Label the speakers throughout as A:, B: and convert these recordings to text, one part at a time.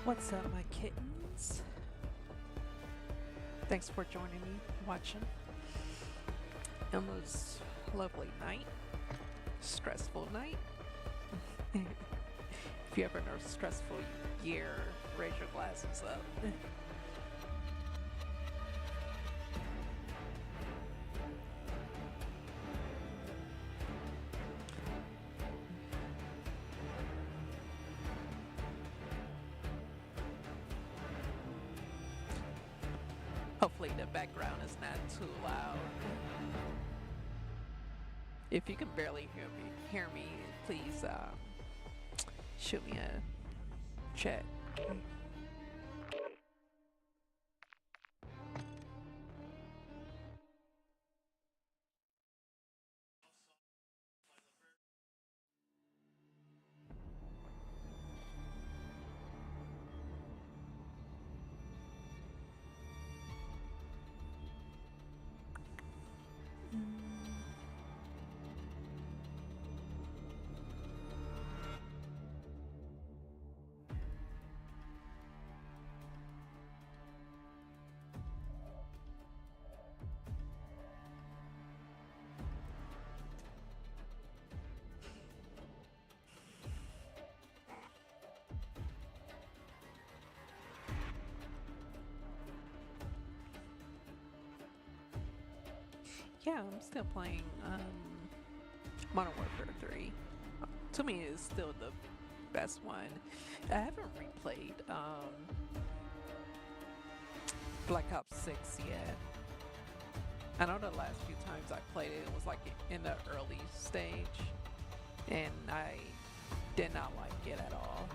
A: What's up, my kittens? Thanks for joining me, watching. Almost lovely night. Stressful night. If you ever know stressful year, raise your glasses up. Hopefully the background is not too loud. If you can barely hear me, please shoot me a chat. Yeah, I'm still playing Modern Warfare 3. To me, it's still the best one. I haven't replayed Black Ops 6 yet. I know the last few times I played it, it was like in the early stage, and I did not like it at all.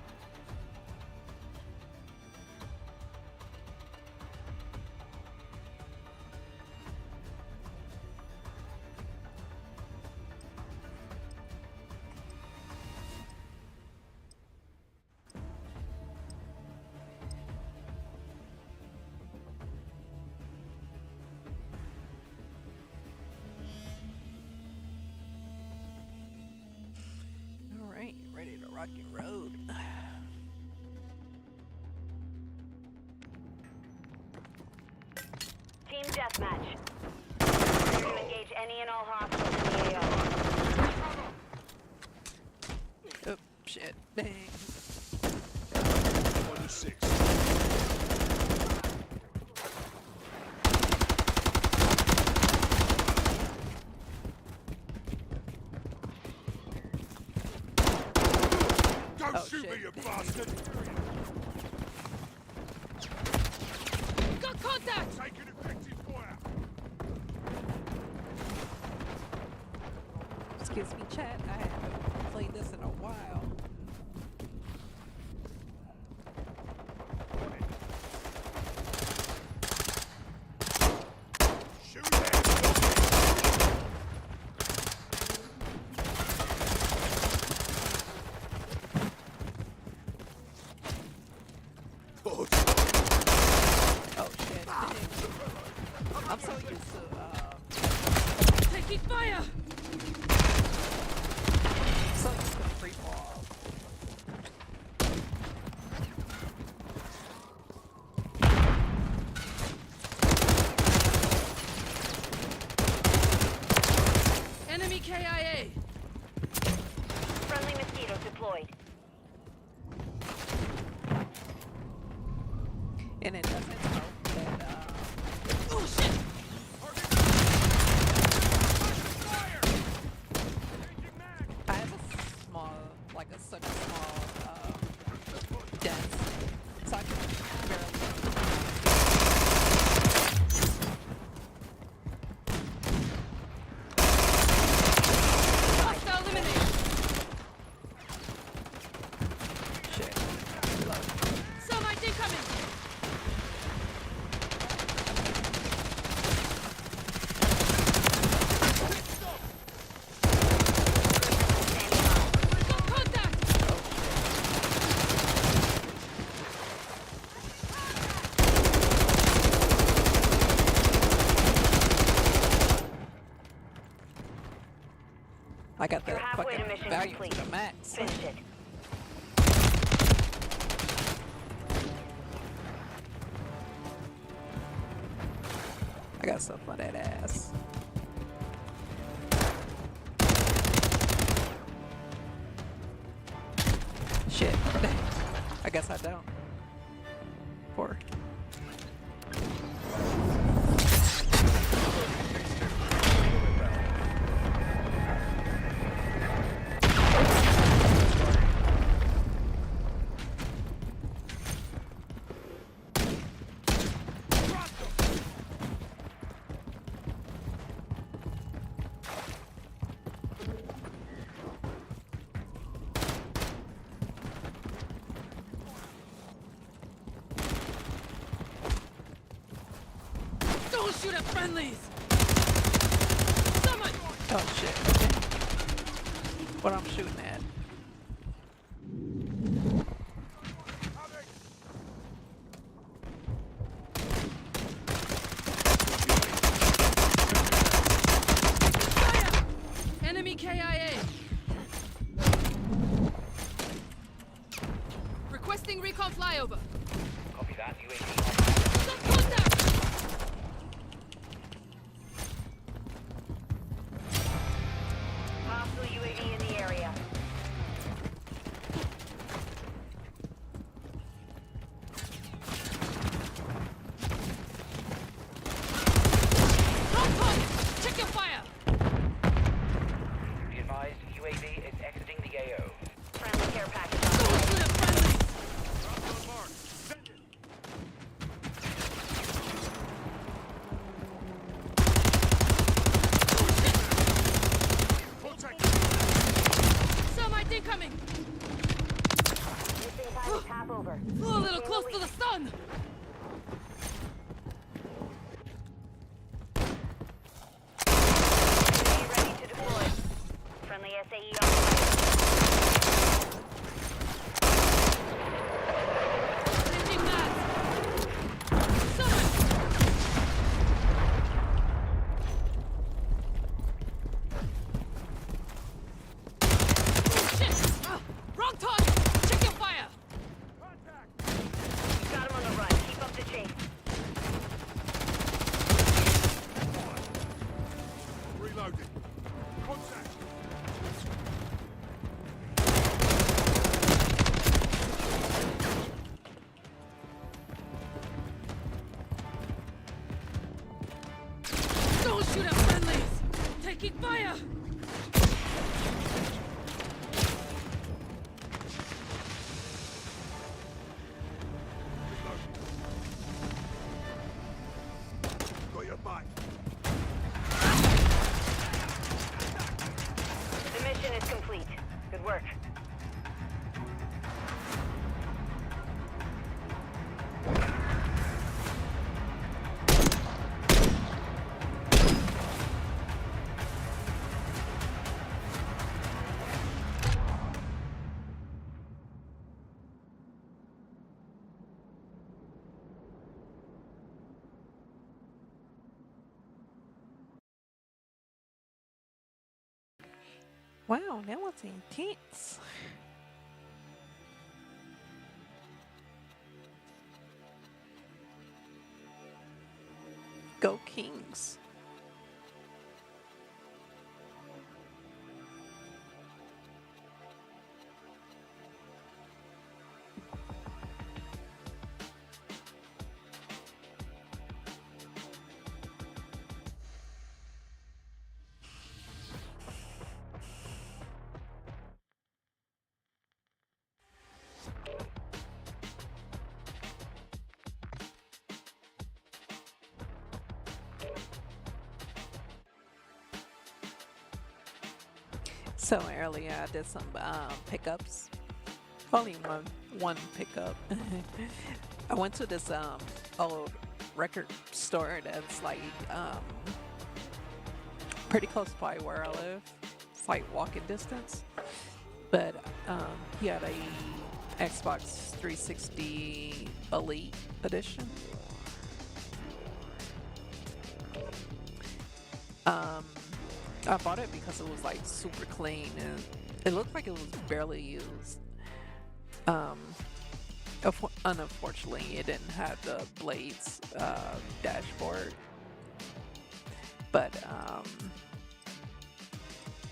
A: Ready to rock and road.
B: Team deathmatch. Ready to engage any and all hostiles in the AO.
A: Oh, shit. Dang.
C: 26.
A: Oh,
C: Shoot
A: shit.
C: me, you bastard!
D: Got contact!
C: Taking effective fire!
A: Excuse me, chat. I haven't played this in a while.
C: Shoot him! Oh,
A: Oh, shit. Dang. I'm so used to,
D: Taking fire!
A: so used to free fall.
D: Enemy KIA!
B: Friendly mosquito deployed.
A: And it doesn't help that,
D: Oh shit!
A: I have a small, like such a small, desk, so I can barely.
D: Hostile eliminated!
A: Shit. Look.
D: Thermite incoming! Got contact!
A: I got
B: You're
A: that
B: halfway to
A: fucking
B: mission
A: value
B: complete.
A: to the max.
B: Finish it.
A: got stuff on that ass. Shit. I guess I don't. Poor.
D: Don't shoot at friendlies! Someone!
A: Oh shit. Okay. What I'm shooting at.
D: Fire! Enemy KIA! Requesting recon flyover.
E: Copy that. UAV.
D: Stop contact!
B: Hostile UAV in the area.
D: Wrong target! Check your fire!
E: Be advised, UAV is exiting the AO.
B: Friendly care package on
D: Don't
B: the way.
D: shoot at friendlies!
C: Drop on the mark. Send it. Contact.
D: Thermite incoming!
B: Missing time is half over.
D: Flew a little close to the sun!
B: UAV ready to deploy. Friendly SAE on the way.
D: Changing mags! Someone! Oh, shit! Ah, wrong target! Check your fire!
B: You've got him on the run. Keep up the chase.
C: Reloading. Contact.
D: Don't shoot at friendlies! Taking fire!
C: Got your back.
B: The mission is complete. Good work.
A: Wow, that was intense. Go Kings. So earlier I did some pickups. Only one pickup. I went to this old record store that's like pretty close by where I live. It's like walking distance. But he had a Xbox 360 Elite Edition. I bought it because it was like super clean and it looked like it was barely used. Unfortunately, it didn't have the Blades dashboard, But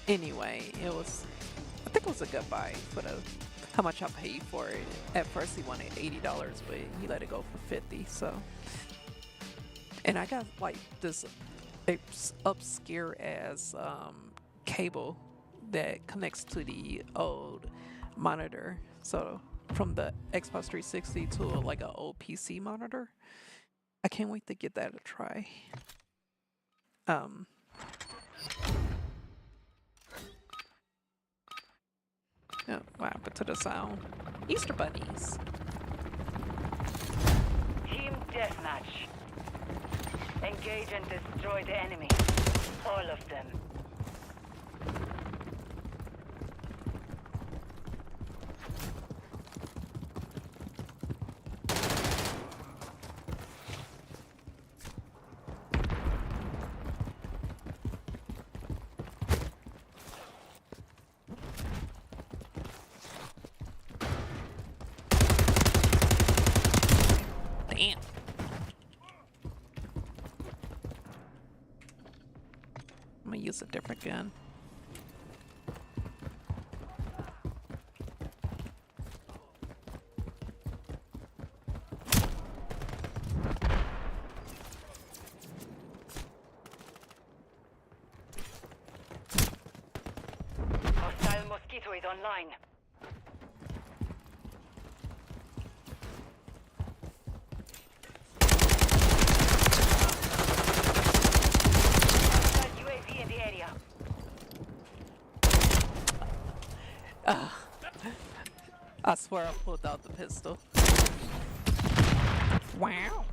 A: anyway, it was. I think it was a good buy for the how much I paid for it. At first, he wanted $80, but he let it go for $50. So, and I got like this obscure as cable that connects to the old monitor. So from the Xbox 360 to like an old PC monitor. I can't wait to get that a try. Oh, what happened to the sound? Easter bunnies.
B: Team deathmatch. Engage and destroy the enemy. All of them.
A: Damn. I'm gonna use a different gun.
B: Hostile mosquito is online. Hostile UAV in the area.
A: I swear I pulled out the pistol. Wow.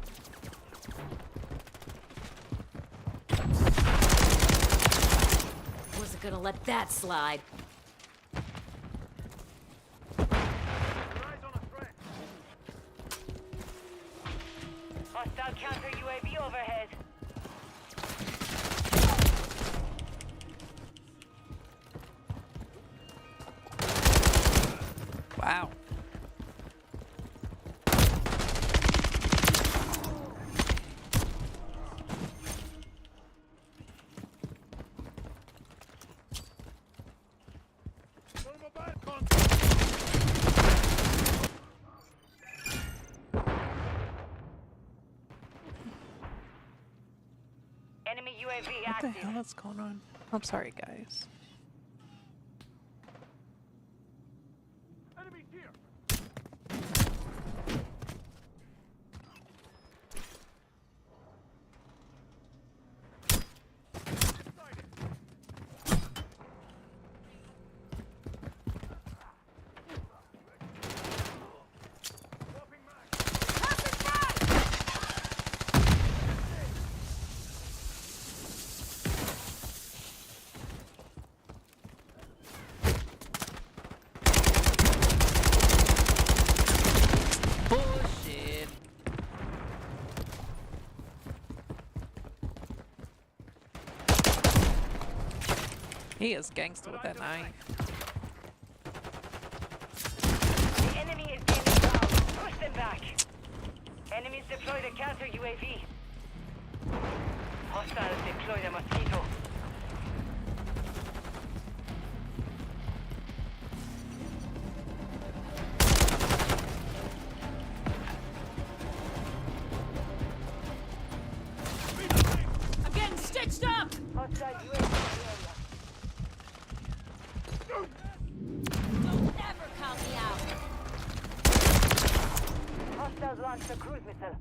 F: Wasn't gonna let that slide.
B: Hostile counter UAV overhead.
A: Wow.
C: One of my bad contacts.
B: Enemy UAV
A: What the
B: active.
A: hell is going on? I'm sorry, guys.
C: Enemies here.
A: Bullshit. He is gangster with that knife.
B: The enemy is gaining ground. Push them back. Enemies deploy the counter UAV. Hostiles deploy the mosquito.
D: I'm getting stitched up!
B: Hostile UAV in the area.
F: Don't ever count me out.
B: Hostiles launched a cruise missile.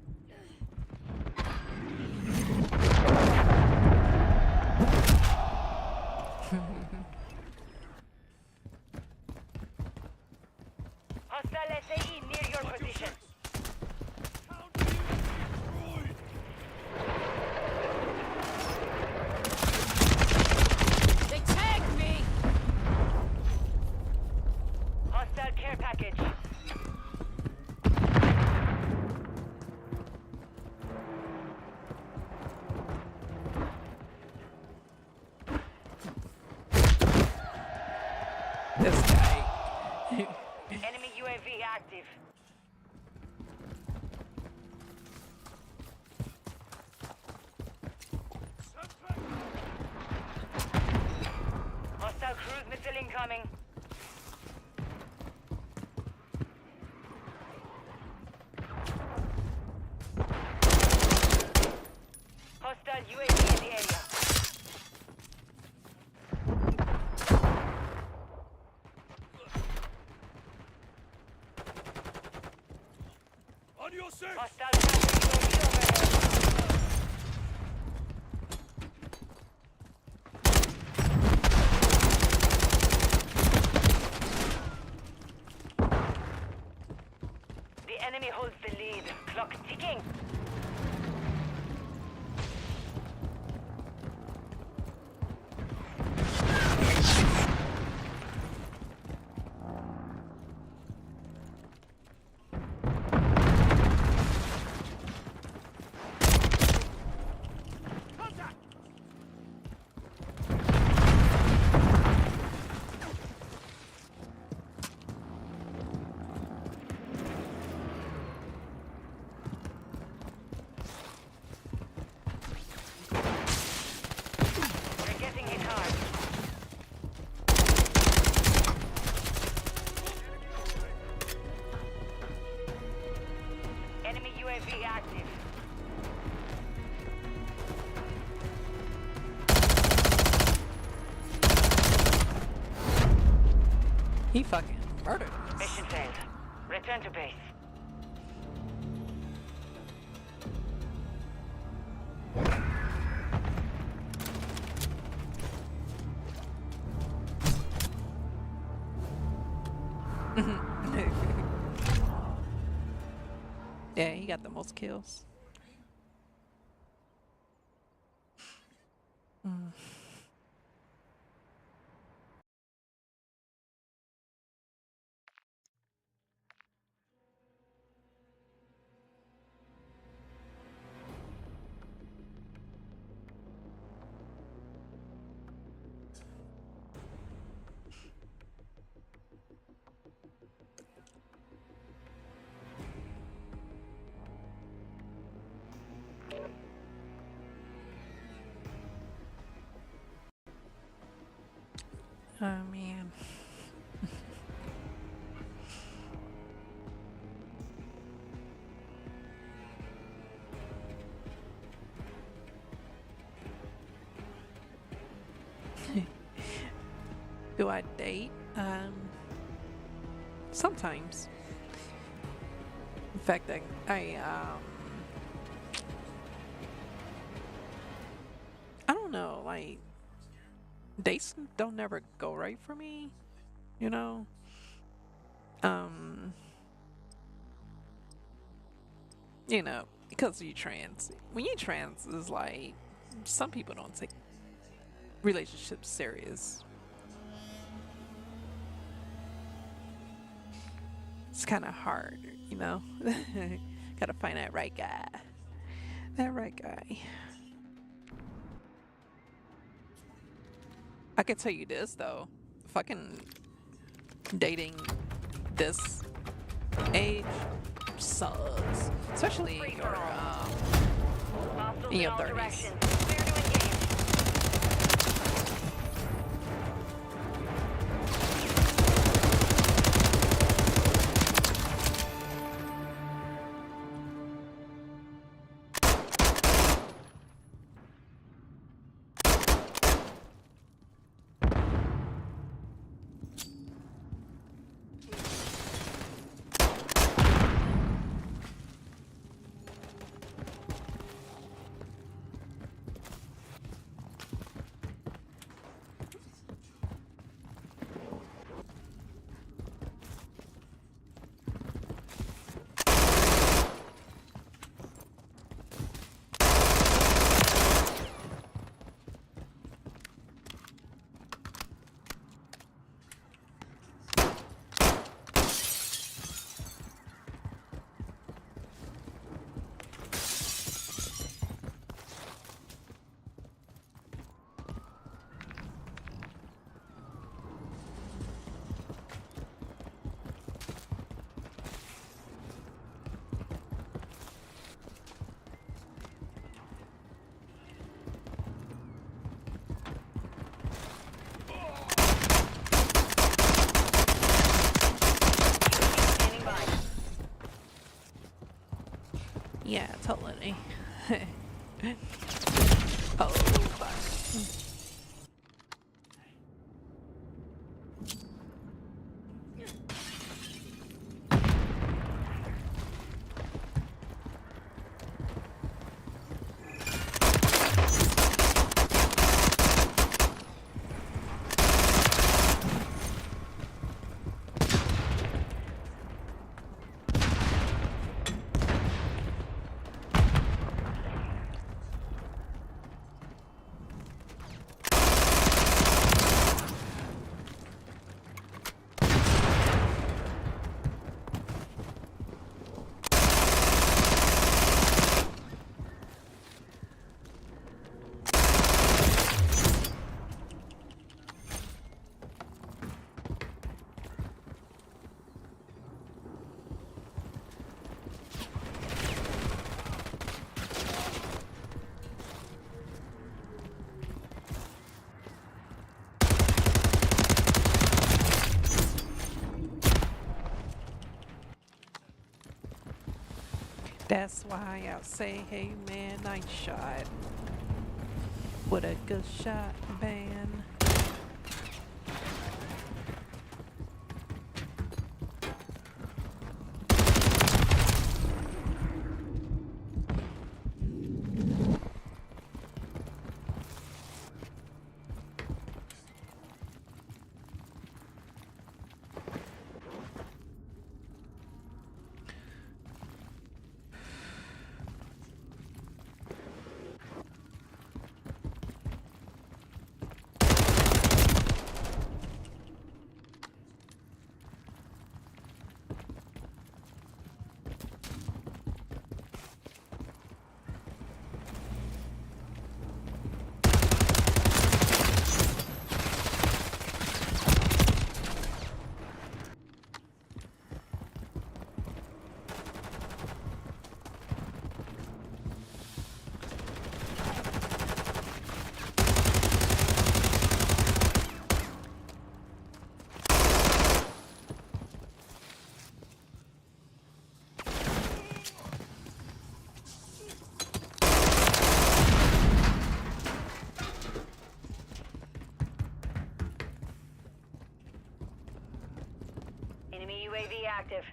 B: Hostile SAE near your position.
D: They tagged me!
B: Hostile care package. incoming. Hostile UAV in the area.
C: On your six!
B: Hostile counter UAV overhead. The enemy holds the lead. Clock ticking.
C: Contact!
B: We're getting hit hard. Enemy UAV active.
A: He fucking murdered us.
B: Mission failed. Return to base.
A: Yeah, he got the most kills. Oh man. Do I date? Sometimes. In fact, I don't know, like dates don't never go right for me, you know. You know, because you trans. When you trans, is like some people don't take relationships serious. It's kind of hard, you know. Gotta find that right guy. That right guy. I can tell you this though, fucking dating this age sucks, especially in your
B: Hostiles
A: in your
B: all
A: 30s.
B: directions. Clear to engage.
A: utility. Oh, fuck. That's why I say, hey man, nice shot. What a good shot, man.
B: Enemy UAV active.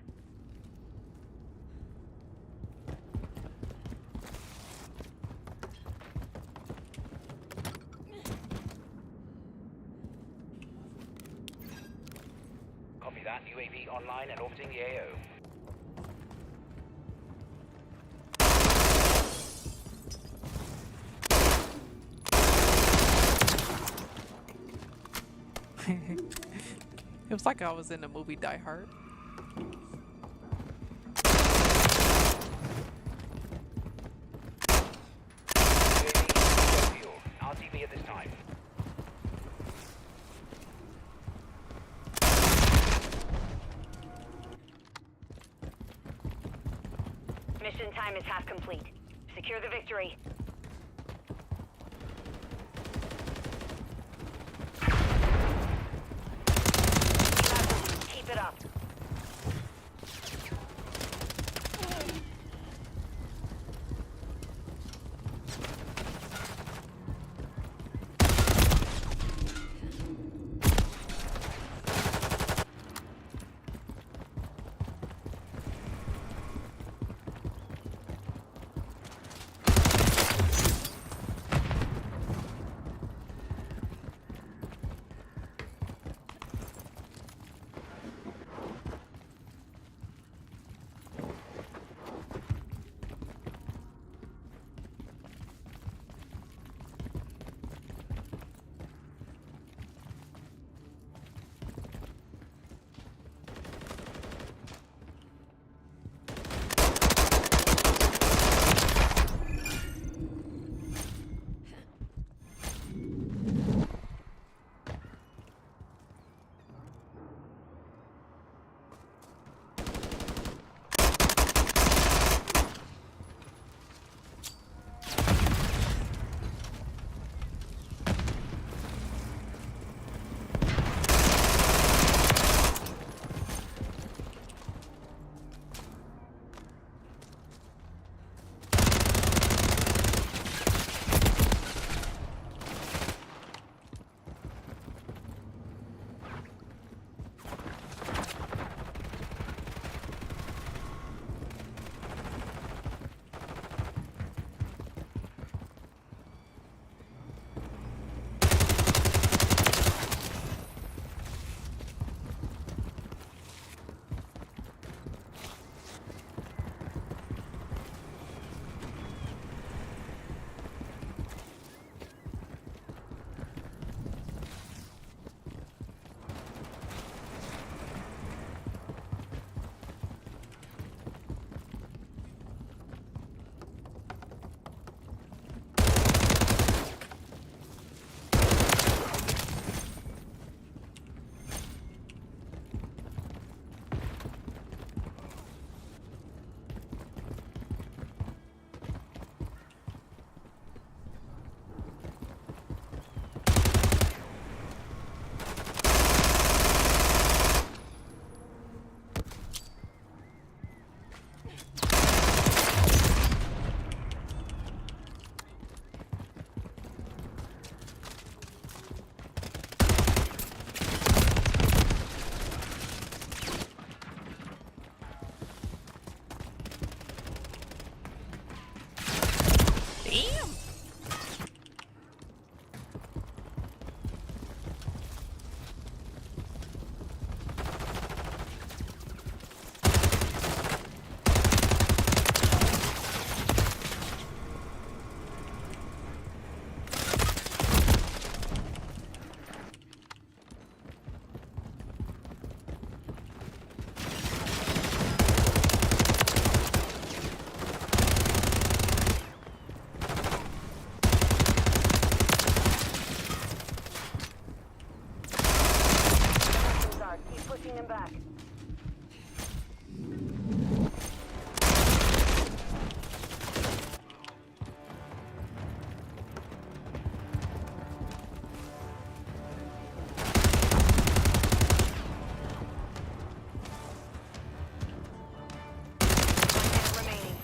E: Copy that. UAV online and orbiting the AO.
A: It was like I was in the movie Die Hard.
E: UAV fuel. RTB at this time.
B: Mission time is half complete. Secure the victory. Keep it up.
A: Damn!
B: Keep pushing them back. One minute remaining.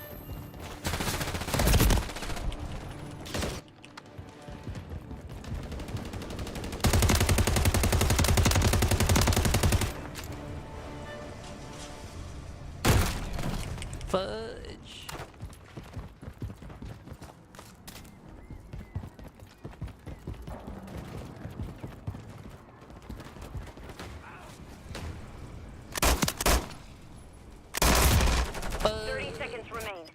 A: Fudge. Fudge.
B: 30 seconds remain.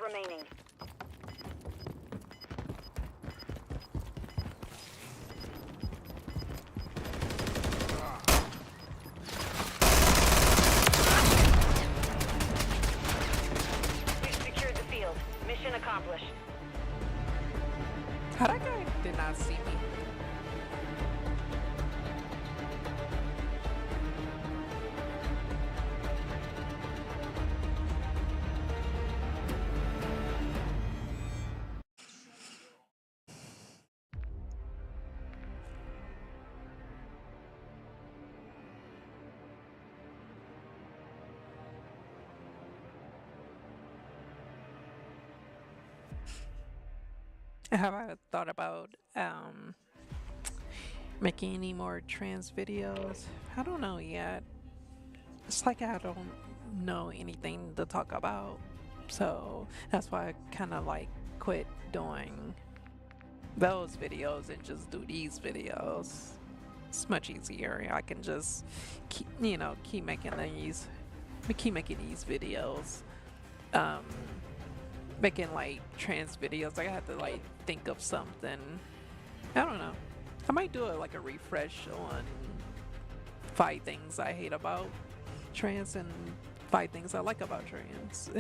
B: Remaining. We've secured the field. Mission accomplished.
A: How that guy did not see me? Have I thought about making any more trans videos? I don't know yet. It's like I don't know anything to talk about, so that's why I kind of like quit doing those videos and just do these videos. It's much easier. I can just keep making these videos. Making like trans videos, I have to like think of something. I don't know. I might do like a refresh on 5 things I hate about trans and 5 things I like about trans.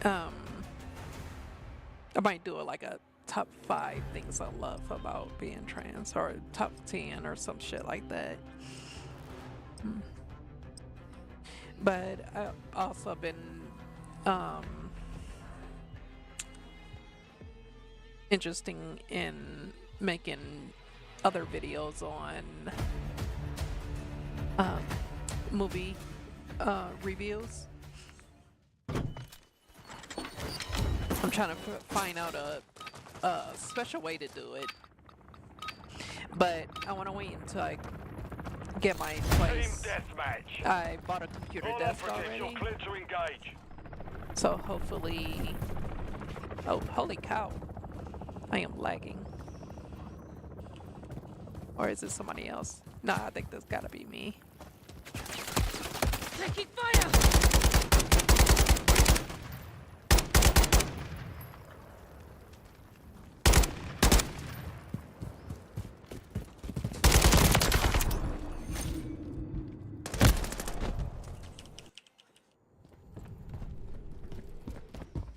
A: I might do like a top 5 things I love about being trans, or top 10 or some shit like that. But I've also been interesting in making other videos on movie reviews. I'm trying to find out a special way to do it, but I want to wait until I get my place.
C: Team deathmatch.
A: I bought a computer
C: All
A: desk
C: operatives, you're
A: already,
C: clear to engage.
A: so hopefully. Oh, holy cow! I am lagging. Or is it somebody else? Nah, I think that's gotta be me.
D: Taking fire!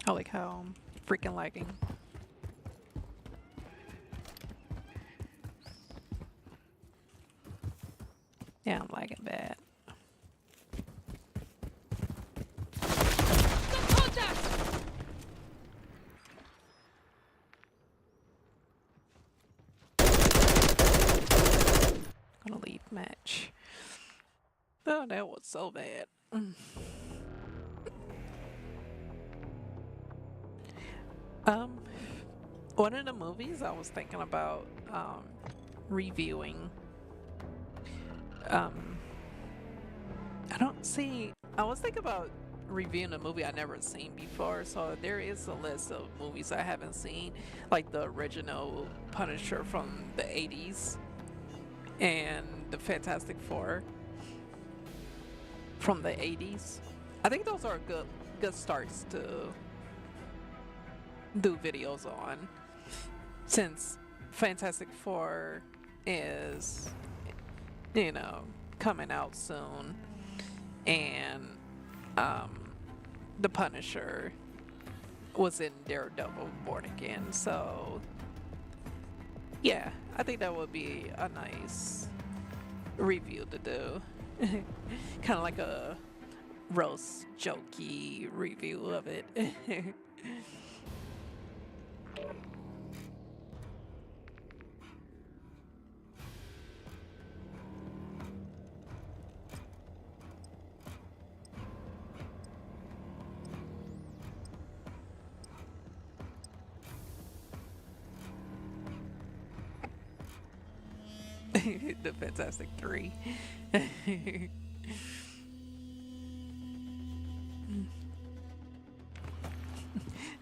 A: Holy cow, I'm freaking lagging. Yeah, I'm lagging bad.
D: Got contact!
A: Gonna leave match. Oh that was so bad. Um, one of the movies I was thinking about reviewing. I was thinking about reviewing a movie I never seen before. So there is a list of movies I haven't seen, like the original Punisher from the 80s and the Fantastic Four from the 80s. I think those are good starts to do videos on, since Fantastic Four is, coming out soon, and the Punisher was in Daredevil Born Again. So yeah, I think that would be a nice review to do. Kind of like a roast jokey review of it. The Fantastic Three.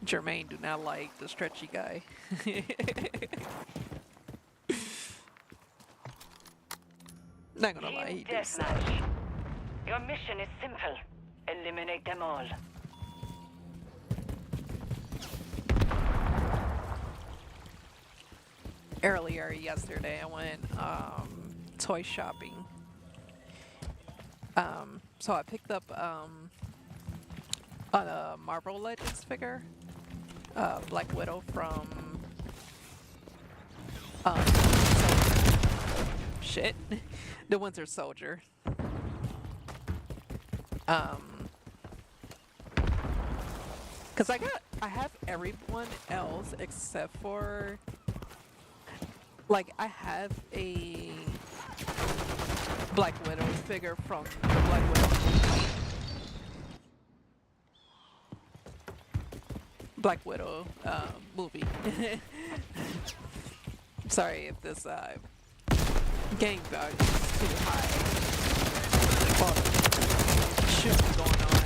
A: Jermaine do not like the stretchy guy. Not gonna lie, he
B: Team
A: does suck.
B: deathmatch. Your mission is simple. Eliminate them all.
A: Earlier yesterday, I went toy shopping. So I picked up a Marvel Legends figure, Black Widow from the Winter Soldier. Cause I have everyone else except for, like, I have a Black Widow figure from the Black Widow movie. Sorry if this game value is too high. Or shit going on.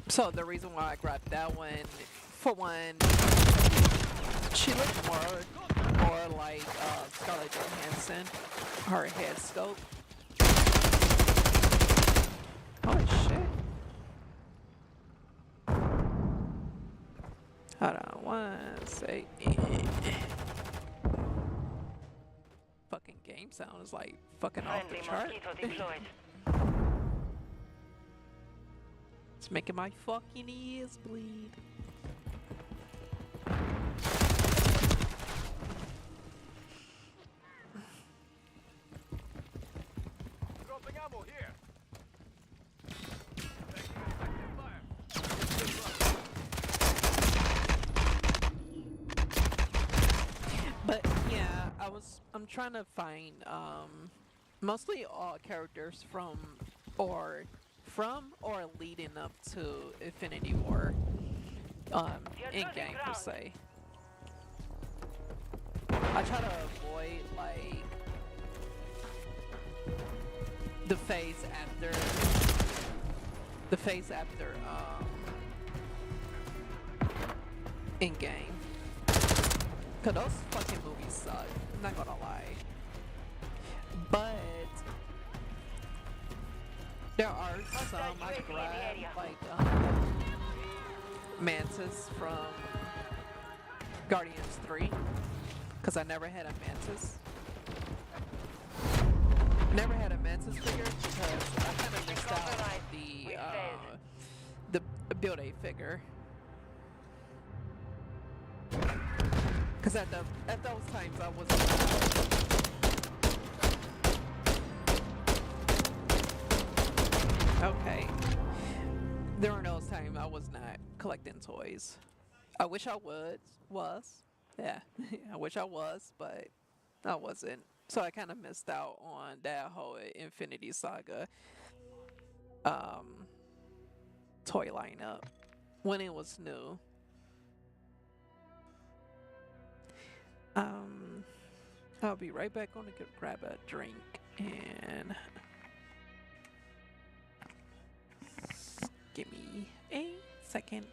A: So the reason why I grabbed that one, for one, she looked more like Scarlett Johansson, her head scope. Holy shit. Hold on one second. Fucking game sound is like fucking off the
B: Friendly
A: chart.
B: mosquito deployed.
A: It's making my fucking ears bleed.
C: Dropping ammo here.
A: But yeah, I'm trying to find mostly all characters from or leading up to Infinity War in game per se. I try to avoid like the phase after in game. Cause those fucking movies suck. I'm not gonna lie. But there are some I grab, like Mantis from Guardians 3, cause I never had a Mantis. Never had a Mantis figure because I kind of missed out on the Build-A figure. Cause at those times I was. Okay. During those times I was not collecting toys. I wish I was. Yeah, I wish I was, but I wasn't. So I kind of missed out on that whole Infinity Saga um toy lineup when it was new. Um I'll be right back. Gonna go grab a drink and give me a second.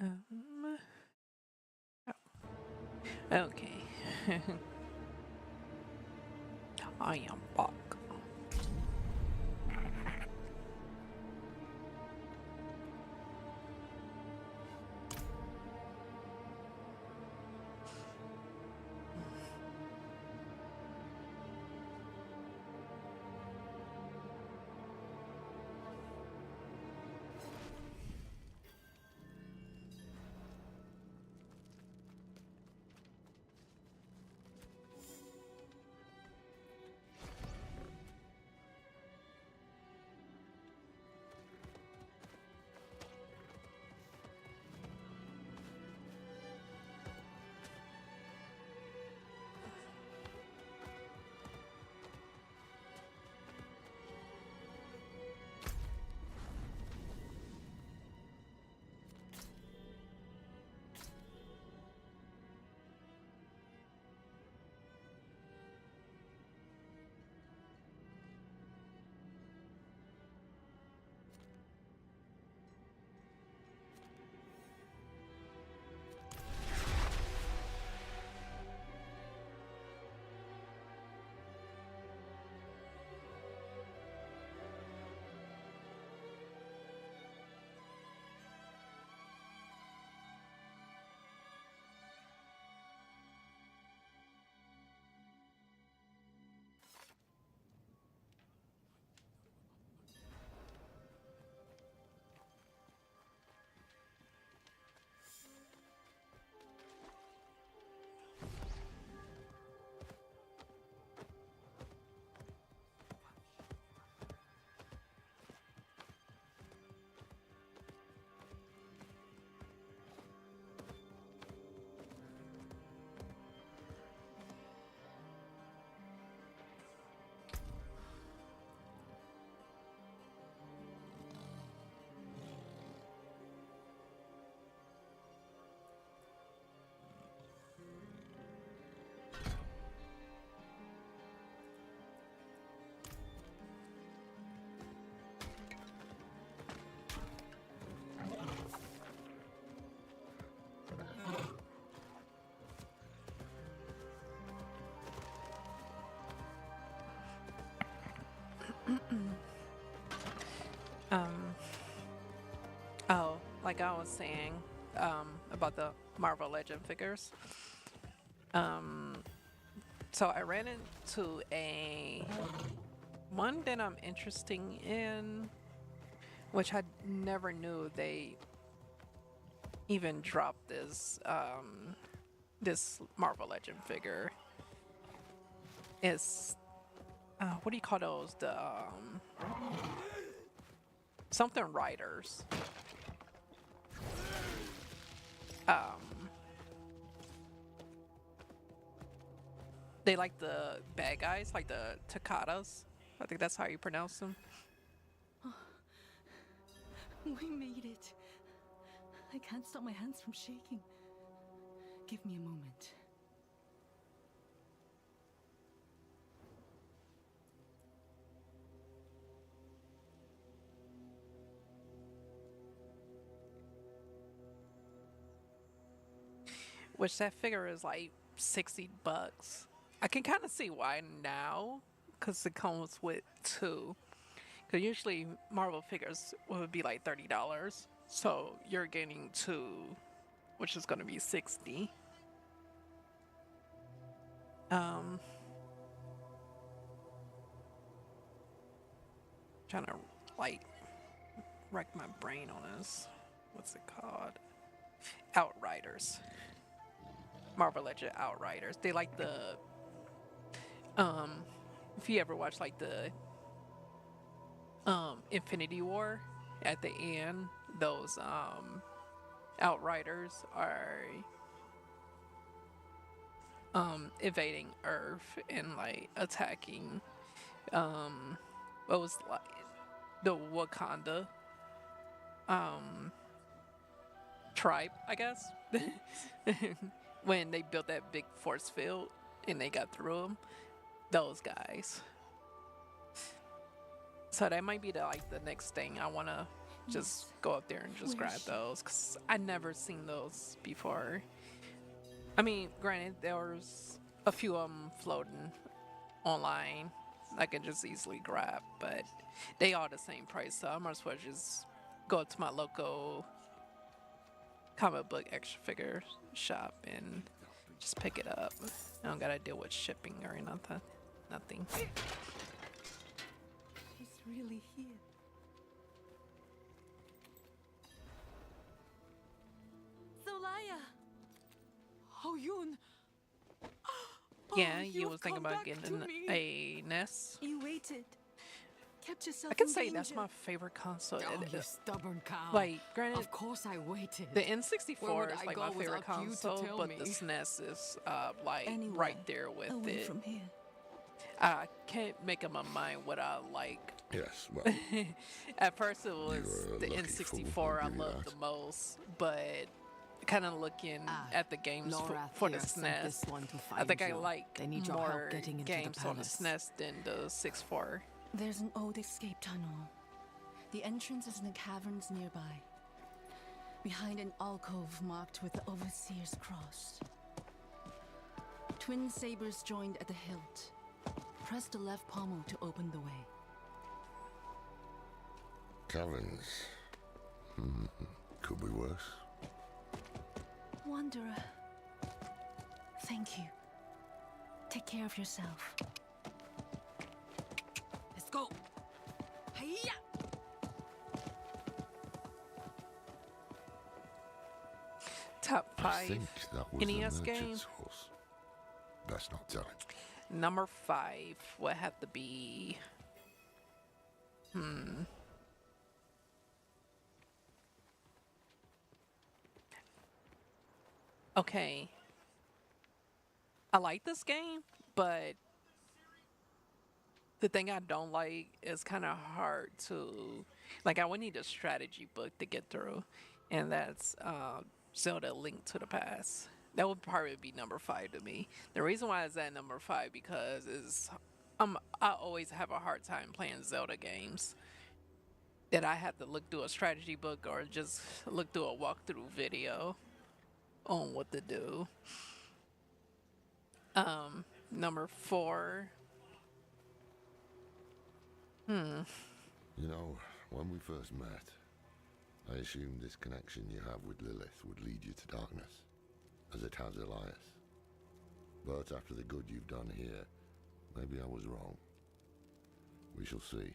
A: Um, oh, okay. I am back. Um, oh, like I was saying, about the Marvel Legend figures. Um, so I ran into a one that I'm interested in, which I never knew they even dropped this Marvel Legend figure. It's what do you call those? The something riders. They like the bad guys, like the Takadas. I think that's how you pronounce them.
G: We made it. I can't stop my hands from shaking. Give me a moment.
A: Which that figure is like $60. I can kind of see why now, because it comes with two. Because usually Marvel figures would be like $30, so you're getting two, which is going to be 60. Trying to like wreck my brain on this. What's it called? Outriders. Marvel Legend Outriders. They like the if you ever watch like the Infinity War at the end, those Outriders are evading Earth and like attacking what was like the Wakanda tribe, I guess. When they built that big force field and they got through them, those guys. So that might be the next thing I want to just go up there and just
G: Where
A: grab
G: is she?
A: those, because I never seen those before. I mean, granted, there was a few of them floating online I could just easily grab, but they all the same price, so I might as well just go up to my local comic book action figure shop and just pick it up. I don't gotta deal with shipping or nothing.
G: She's really here. Solaya!
D: Oh, Yoon.
A: Yeah,
G: Oh,
A: you
G: you've
A: was thinking
G: come
A: about
G: back
A: getting
G: to me.
A: a NES.
G: You waited. Kept yourself
A: I can
G: in
A: say that's
G: danger.
A: my favorite console.
D: Oh,
A: It-
D: you stubborn cow.
A: like, granted,
D: Of course I waited.
A: the
D: Where
A: N64
D: would
A: is
D: I
A: like
D: go
A: my favorite
D: without you to
A: console,
D: tell
A: but
D: me?
A: the SNES is like
G: Anywhere
A: right there with
G: away
A: it.
G: from here.
A: I can't make up my mind what I like.
C: Yes, well,
A: At first, it was
C: You're a
A: the
C: lucky
A: N64
C: fool, I'll
A: I
C: give you
A: loved
C: that.
A: the most, but kind of looking at the games for the SNES, I think I like
D: They need your
A: more
D: help getting into
A: games
D: the
A: on the
D: palace.
A: SNES than the 64.
G: There's an old escape tunnel. The entrance is in the caverns nearby. Behind an alcove marked with the Overseer's cross. Twin sabers joined at the hilt. Press the left pommel to open the way.
C: caverns. Could be worse.
G: Wanderer. Thank you. Take care of yourself.
D: Let's go. Hiya!
A: Top
C: I
A: 5
C: think that was
A: NES
C: the
A: game.
C: merchant's horse. Best not tell him.
A: Number 5 would have to be. Okay. I like this game, but the thing I don't like is kind of hard to. Like, I would need a strategy book to get through, and that's Zelda Link to the Past. That would probably be number 5 to me. The reason why it's at number 5 because I always have a hard time playing Zelda games that I have to look through a strategy book or just look through a walkthrough video on what to do. Number 4.
C: You know, when we first met, I assumed this connection you have with Lilith would lead you to darkness, as it has Elias. But after the good you've done here, maybe I was wrong. We shall see.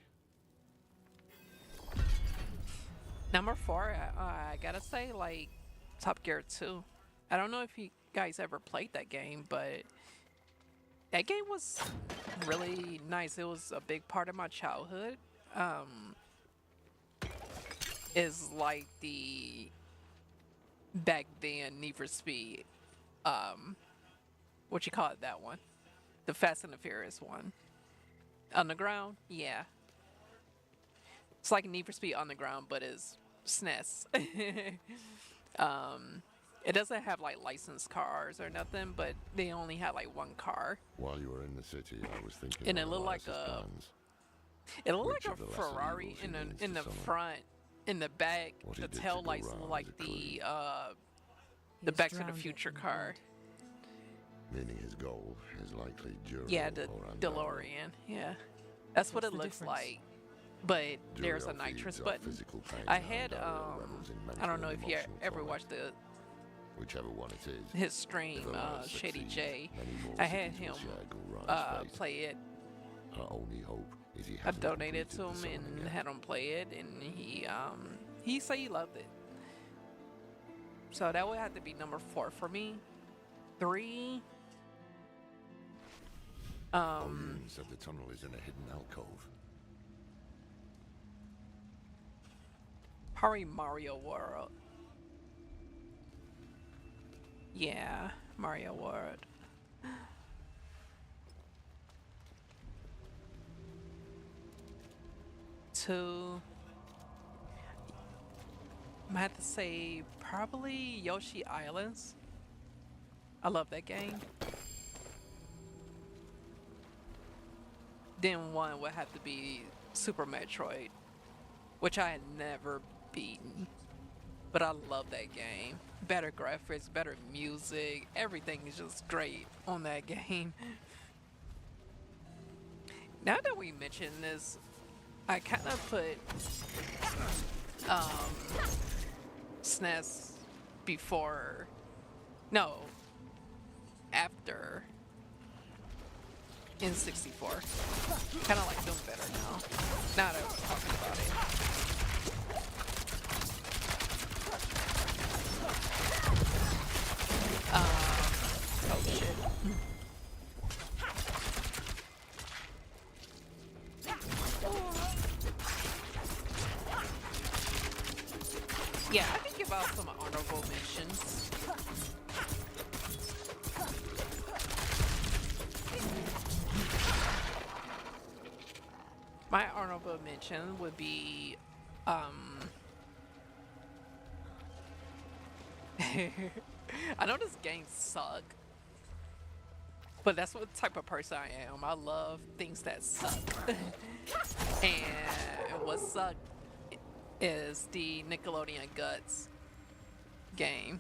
A: Number 4, I gotta say, like, Top Gear 2. I don't know if you guys ever played that game, but that game was really nice. It was a big part of my childhood. Is like the back then Need for Speed. What you call it? That one, the Fast and the Furious one. Underground, yeah. It's like Need for Speed Underground, but it's SNES. It doesn't have like licensed cars or nothing, but they only had like one car.
C: While you were in the city, I was thinking
A: And it
C: of
A: looked like
C: Elias's
A: a-
C: plans.
A: It looked
C: Which
A: like
C: of
A: a
C: the lesser
A: Ferrari
C: evils
A: in
C: he
A: the
C: means
A: in
C: to
A: the
C: summon?
A: front, in the back.
C: What he
A: The
C: did to
A: tail
C: go
A: lights
C: round
A: look like
C: is a clue.
A: the Back to the Future car.
C: Meaning his goal is likely Duro
A: Yeah, the
C: or Andromeda.
A: DeLorean. Yeah, that's what
D: What's
A: it
D: the
A: looks
D: difference?
A: like. But there's a
C: Duro feeds
A: nitrous
C: off
A: button.
C: physical pain
A: I
C: and
A: had
C: Andromeda revels in
A: I don't
C: mental
A: know
C: and
A: if you
C: emotional
A: ever
C: torment.
A: watched
C: Whichever one it is.
A: his
C: if
A: stream,
C: Elias
A: Shady
C: succeeds,
A: J.
C: many more
A: I had
C: cities will
A: him
C: share Gulran's fate.
A: play it.
C: Our only hope is he
A: I
C: hasn't
A: donated to
C: completed the
A: him
C: summoning
A: and
C: yet.
A: had him play it, and he said he loved it. So that would have to be number 4 for me. 3.
C: Oyun said the tunnel is in a hidden alcove.
A: Probably Mario World. Yeah, Mario World. 2. I have to say probably Yoshi Islands. I love that game. Then 1 would have to be Super Metroid, which I had never beaten. But I love that game. Better graphics, better music, everything is just great on that game. Now that we mention this, I kind of put SNES before, no, after N64. Kind of like them better now. Now that we're talking about it. Oh shit. Yeah, I can give out some honorable mentions. My honorable mention would be, I know this game suck, but that's what type of person I am. I love things that suck. And what sucked is the Nickelodeon Guts game.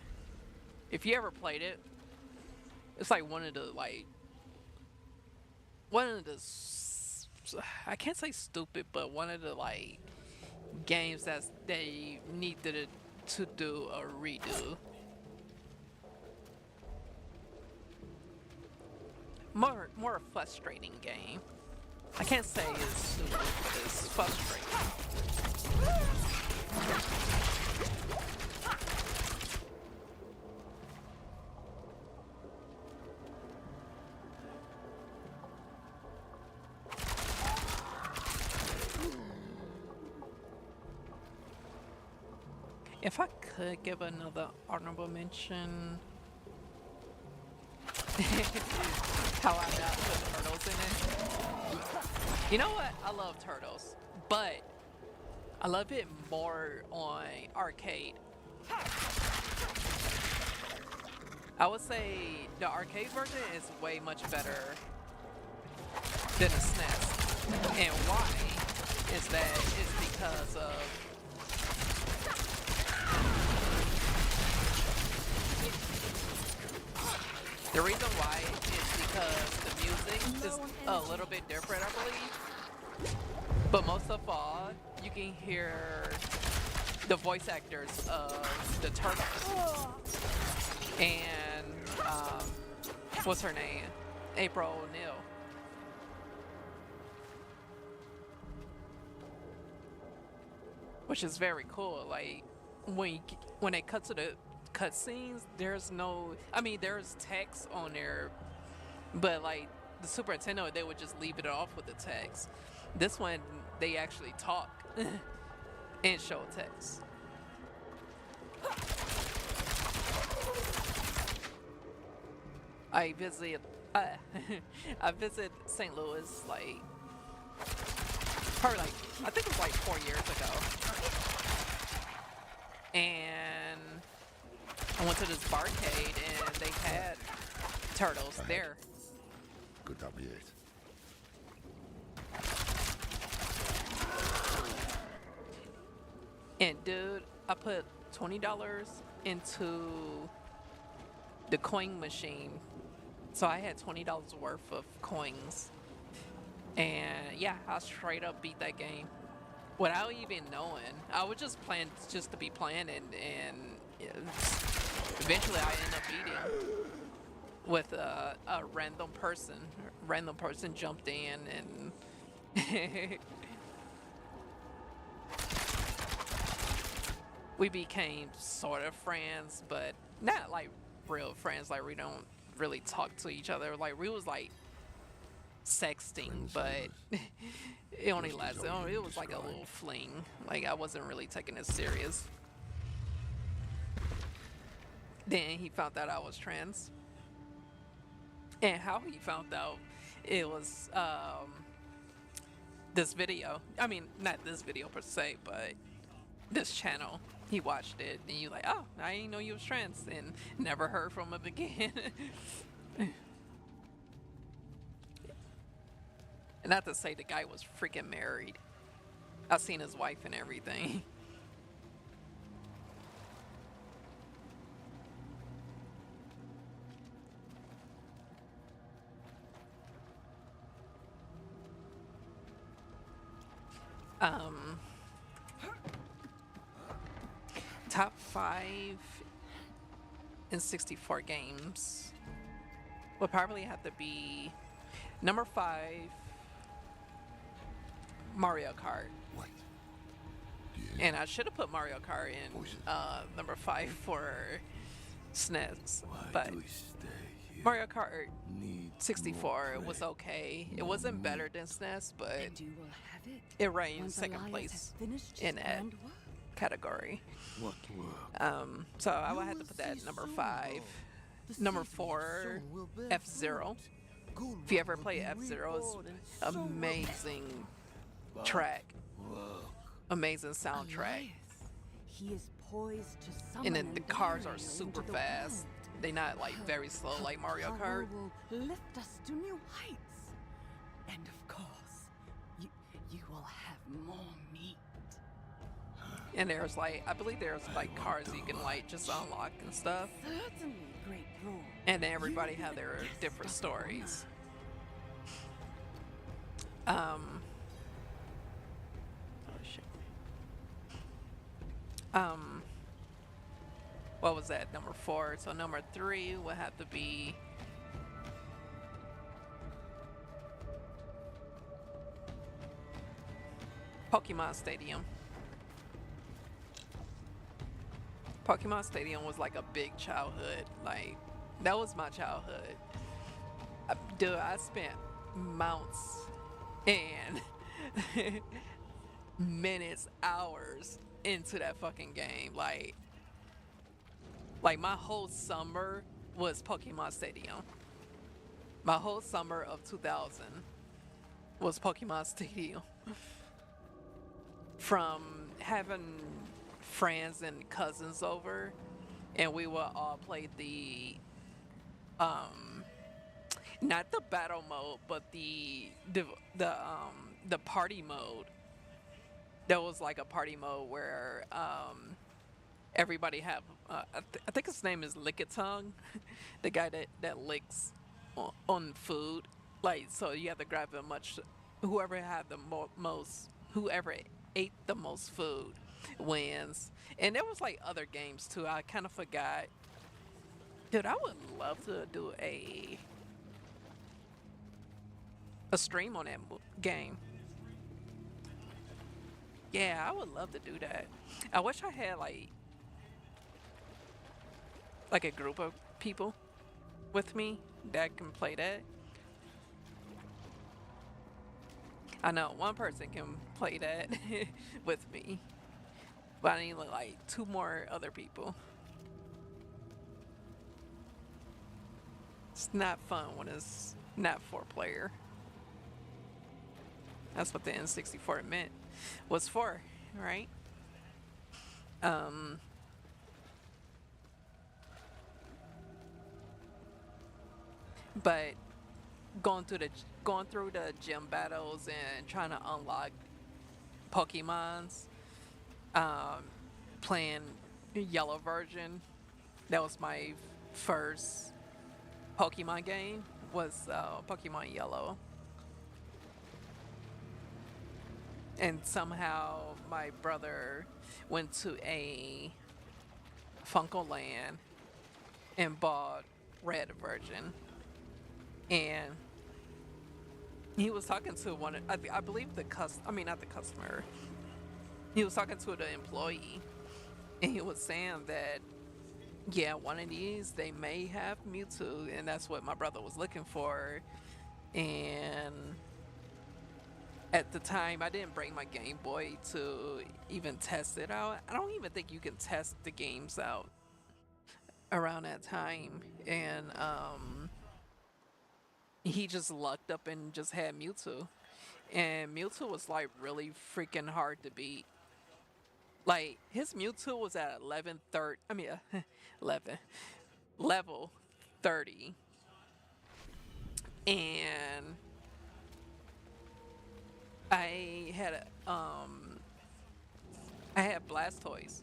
A: If you ever played it, it's like one of the I can't say stupid, but one of the like games that they needed to do a redo. More frustrating game. I can't say it's stupid, but it's frustrating. If I could give another honorable mention, how I got the turtles in it. You know what? I love turtles, but I love it more on arcade. I would say the arcade version is way much better than the SNES. And why is that? It's because of the reason why is because the music is a little bit different, I believe. But most of all, you can hear the voice actors of the turtles. And, what's her name? April O'Neil. Which is very cool. Like, when it cuts to the cutscenes, there's no, I mean, there's text on there, but like the Super Nintendo, they would just leave it off with the text. This one, they actually talk and show text. I visit St. Louis like probably like I think it was like 4 years ago, and I went to this barcade and they had turtles there.
C: Could that be it?
A: And dude, I put $20 into the coin machine. So I had $20 worth of coins. And yeah, I straight up beat that game without even knowing. I was just playing just to be playing, and eventually I ended up beating with a random person. Random person jumped in and we became sort of friends, but not like real friends. Like we don't really talk to each other. Like we was like sexting, but it only lasted. It was like a little fling. Like I wasn't really taking it serious. Then he found out I was trans, and how he found out, it was this video. I mean, not this video per se, but this channel. He watched it, and you like, oh, I didn't know you was trans, and never heard from him again. And not to say the guy was freaking married. I've seen his wife and everything. Um, top 5 in 64 games would probably have to be number 5, Mario Kart.
C: Wait.
A: And I should have put Mario Kart in number 5 for SNES, but Mario Kart 64 was okay. It wasn't better than SNES, but
G: And you will have it.
A: it reigned
G: once
A: second
G: Elias
A: place
G: has finished
A: in
G: his
A: that
G: grand work.
A: category.
H: What work?
A: So I would
G: You
A: have to
G: will
A: put that
G: see
A: at number
G: soon,
A: 5.
G: The
A: Number
G: seed
A: 4,
H: will bear
A: F-Zero.
H: Good
A: If you ever
H: will
A: play
H: be
A: F-Zero, it's
H: reborn, and so will
A: amazing track, amazing soundtrack.
G: Elias, he is poised to summon
A: And then the cars are
G: Andariel
A: super
G: into the
A: fast.
G: world.
A: They're not like very slow like Mario
G: Power
A: Kart.
G: will lift us to new heights. And of course, you will have more meat.
A: And there's like, I believe there's like cars you can like just unlock and stuff.
G: Certainly, great rule.
A: And then everybody have their different stories. Oh shit. What was that? Number 4. So number 3 would have to be Pokemon Stadium. Pokemon Stadium was like a big childhood. Like, that was my childhood. Dude, I spent months and minutes, hours into that fucking game. Like my whole summer was Pokemon Stadium. My whole summer of 2000 was Pokemon Stadium. From having friends and cousins over, and we would all play the not the battle mode, but the party mode. There was like a party mode where everybody have I think his name is Lickitung, the guy that licks on food. Like, so you have to grab a whoever had the most, whoever ate the most food wins. And there was like other games too. I kind of forgot. Dude, I would love to do a stream on that game. Yeah, I would love to do that. I wish I had like a group of people with me that can play that. I know one person can play that with me, but I need like 2 more other people. It's not fun when it's not 4-player. That's what the N64 was for, right? But going through the gym battles and trying to unlock Pokemons, playing the yellow version, that was my first Pokemon game, was Pokemon Yellow. And somehow my brother went to a Funko Land and bought red version. And he was talking to I believe not the customer. He was talking to the employee, and he was saying that, yeah, one of these they may have Mewtwo, and that's what my brother was looking for. And at the time, I didn't bring my Game Boy to even test it out. I don't even think you can test the games out around that time. And he just lucked up and just had Mewtwo. And Mewtwo was like really freaking hard to beat. Like, his Mewtwo was at level 30. And I had Blastoise,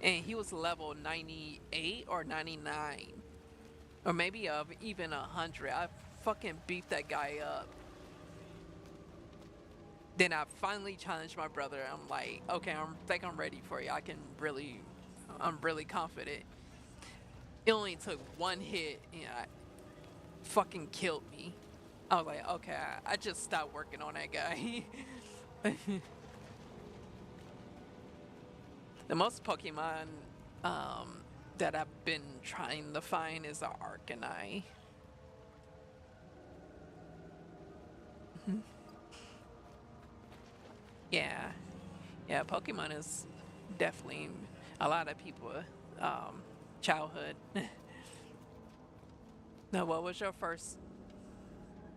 A: and he was level 98 or 99, or maybe even 100. I fucking beat that guy up. Then I finally challenged my brother. I'm like, okay, think I'm ready for you. I'm really confident. It only took one hit, and I fucking killed me. I was like, okay, I just stopped working on that guy. The most Pokemon that I've been trying to find is the Arcanine. Yeah, Pokemon is definitely a lot of people childhood. Now, what was your first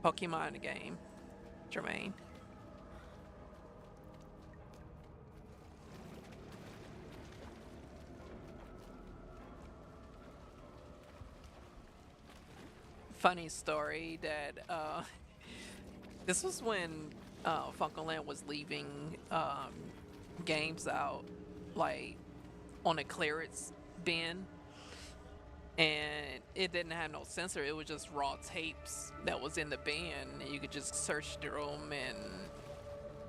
A: Pokemon game, Jermaine? Funny story that this was when Funkoland was leaving games out like on a clearance bin, and it didn't have no censor. It was just raw tapes that was in the bin, and you could just search through them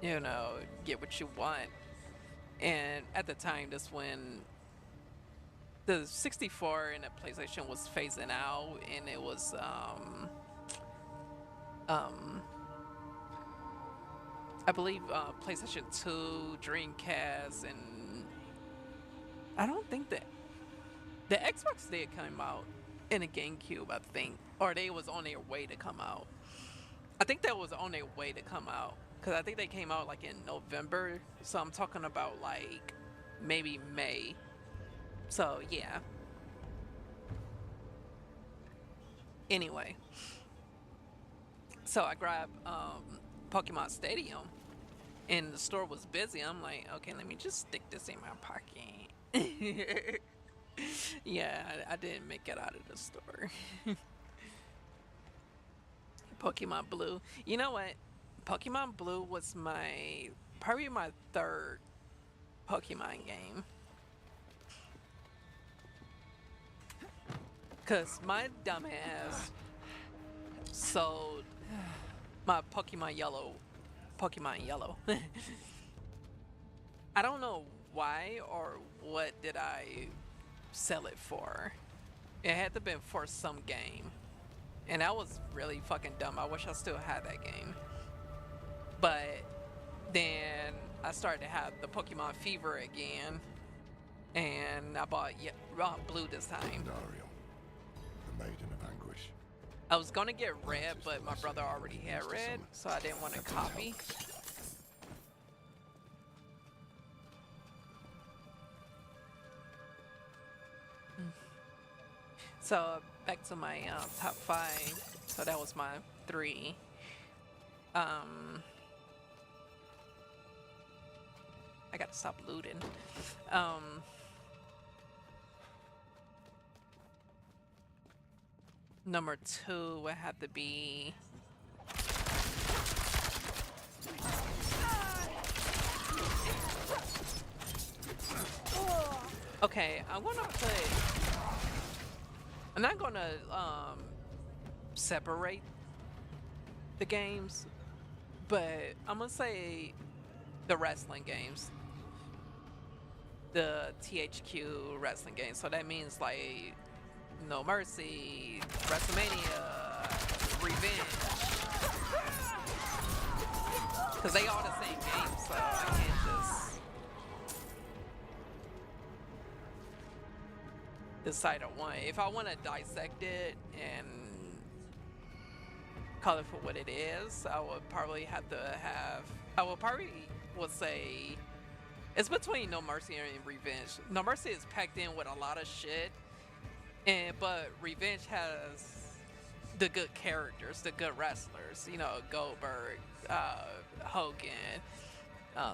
A: and get what you want. And at the time, this when the 64 and the PlayStation was phasing out, and it was I believe PlayStation 2, Dreamcast, and I don't think that the Xbox did come out in a GameCube, I think, or they was on their way to come out. I think that was on their way to come out, because I think they came out like in November, so I'm talking about like maybe May. So yeah. Anyway, so I grabbed Pokemon Stadium, and the store was busy. I'm like, okay, let me just stick this in my pocket. Yeah, I didn't make it out of the store. Pokemon Blue. You know what? Pokemon Blue was probably my third Pokemon game. Cause my dumbass sold my Pokemon Yellow. I don't know why or what did I sell it for. It had to been for some game, and that was really fucking dumb. I wish I still had that game. But then I started to have the Pokemon fever again, and I bought Blue this time.
C: Dario, the Maiden of Anguish.
A: I was gonna get red, but my brother already had red, so I didn't want to copy. So back to my top 5. So that was my 3. I gotta stop looting. Number 2 would have to be okay. I'm not gonna separate the games, but I'm gonna say the wrestling games, the THQ wrestling games. So that means like No Mercy, WrestleMania, Revenge, because they all the same game, so I can't just decide on one. If I want to dissect it and call it for what it is, I would probably say it's between No Mercy and Revenge. No Mercy is packed in with a lot of shit, but Revenge has the good characters, the good wrestlers. You know, Goldberg, Hogan,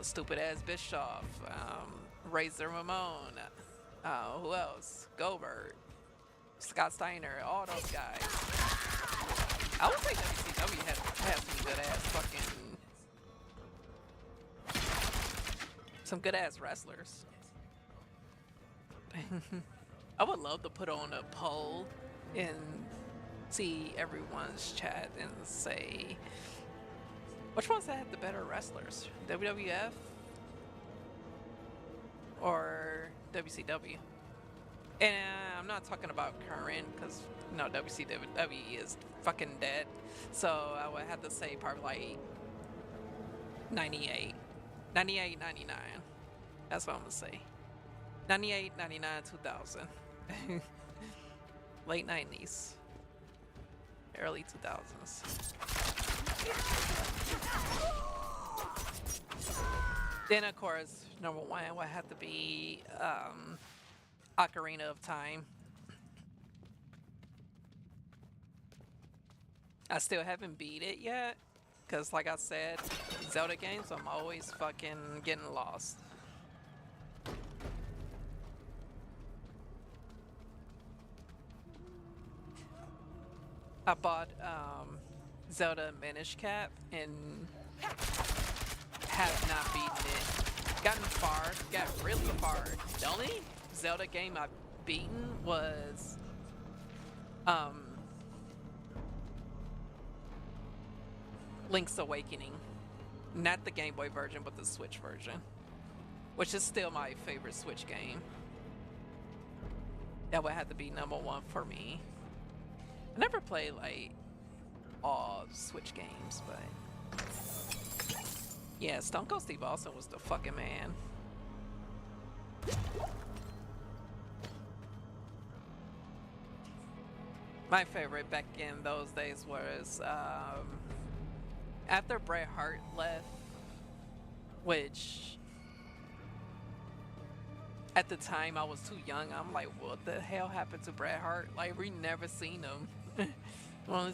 A: stupid ass Bischoff, Razor Ramon. Who else? Goldberg, Scott Steiner, all those guys. I would say WCW has some good ass wrestlers. I would love to put on a poll and see everyone's chat and say, Which ones had the better wrestlers? WWF or WCW? And I'm not talking about current, because no, WCW is fucking dead. So I would have to say probably like 98, 99. That's what I'm gonna say. 98, 99, 2000. Late 90s, early 2000s. Then of course, number one would have to be Ocarina of Time. I still haven't beat it yet, because like I said, Zelda games, I'm always fucking getting lost. I bought Zelda Minish Cap and have not beaten it. Gotten far, got really far. The only Zelda game I've beaten was Link's Awakening. Not the Game Boy version, but the Switch version, which is still my favorite Switch game. That would have to be number one for me. I never played like all Switch games, but yeah, Stone Cold Steve Austin was the fucking man. My favorite back in those days was after Bret Hart left, which at the time I was too young. I'm like, what the hell happened to Bret Hart? Like, we never seen him. Well,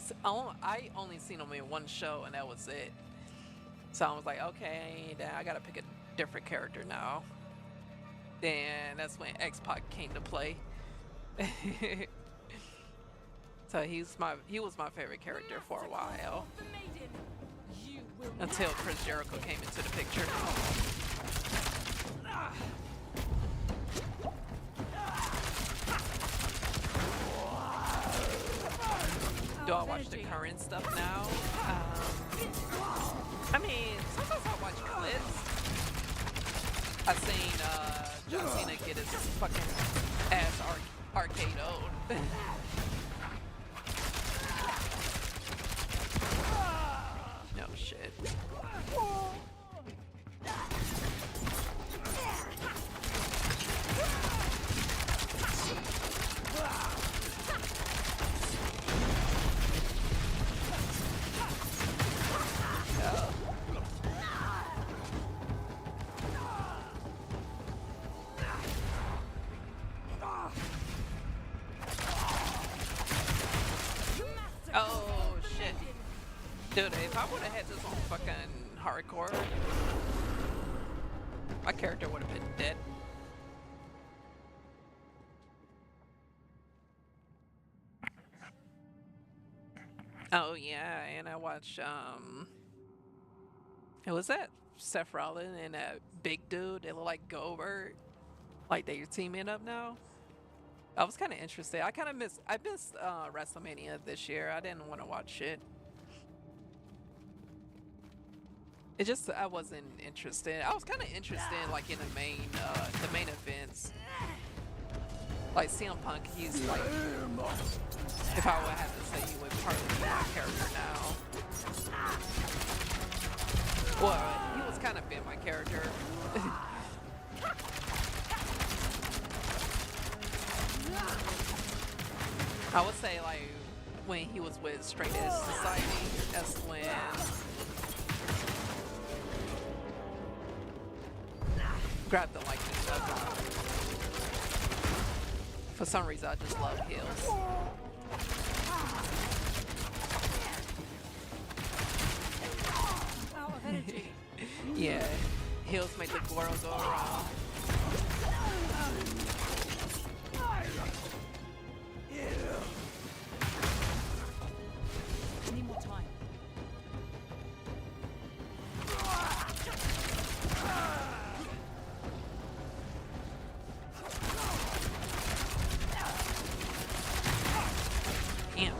A: I only seen him in one show, and that was it. So I was like, okay, then I gotta pick a different character now. Then that's when X-Pac came to play. So he was my favorite character for a while, until Chris Jericho came into the picture. Do I watch the current stuff now? I mean, sometimes I watch clips. I've seen John Cena get his fucking ass arcadeoed. No shit. Oh shit. Dude, if I would have had this on fucking hardcore, my character would have been dead. Oh yeah, and I watched who was that? Seth Rollins and that big dude. They look like Goldberg. Like they're teaming up now. I was kind of interested. I missed WrestleMania this year. I didn't want to watch it. It just, I wasn't interested. I was kind of interested like in the main events. Like CM Punk, he's like, if I would have to say, he would probably be my character now. Well, he was kind of been my character. I would say like when he was with Straight Edge Society, that's when grabbed the likeness of him. For some reason I just love heels. Yeah, heels make the world go around.
D: Need more time.
A: Damn.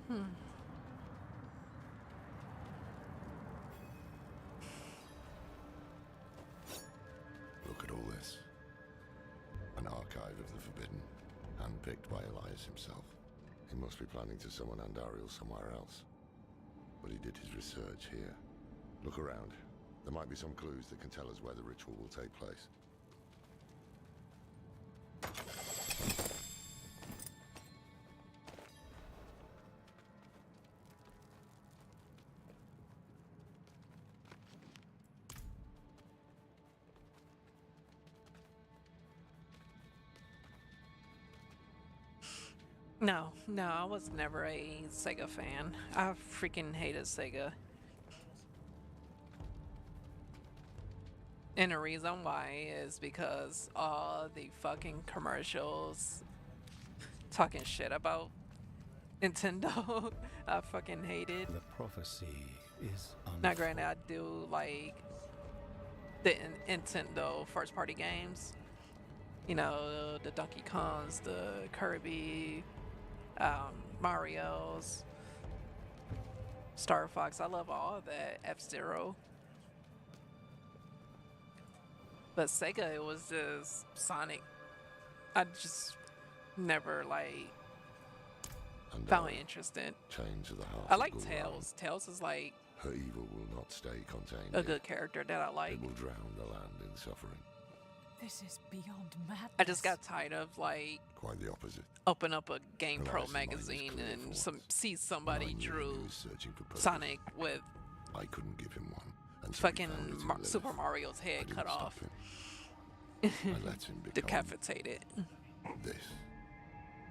C: Look at all this. An archive of the Forbidden, handpicked by Elias himself. He must be planning to summon Andariel somewhere else. But he did his research here. Look around. There might be some clues that can tell us where the ritual will take place.
A: No, I was never a Sega fan. I freaking hated Sega. And the reason why is because all the fucking commercials talking shit about Nintendo, I fucking hated.
H: The prophecy is
A: Now, granted, I do like the Nintendo first party games. You know, the Donkey Kongs, the Kirby, Mario's, Star Fox. I love all of that. F-Zero. But Sega, it was just Sonic. I just never found it interesting.
C: Chained to the heart.
A: I like Tails. Tails is like
C: Her evil will not stay contained.
A: a good character that I like.
C: It will drown the land in suffering.
D: This is beyond madness.
A: I just got tired of
C: Quite the opposite.
A: open up a Game Pro
C: Elias' mind is
A: magazine
C: clear
A: and
C: for once.
A: see
C: When I
A: somebody
C: knew he
A: drew
C: was searching for purpose,
A: Sonic with
C: I couldn't give him one. And so he
A: fucking
C: found it in Lilith.
A: Super Mario's
C: I
A: head
C: didn't
A: cut
C: stop
A: off,
C: him. I let him become
A: decapitated.
C: this.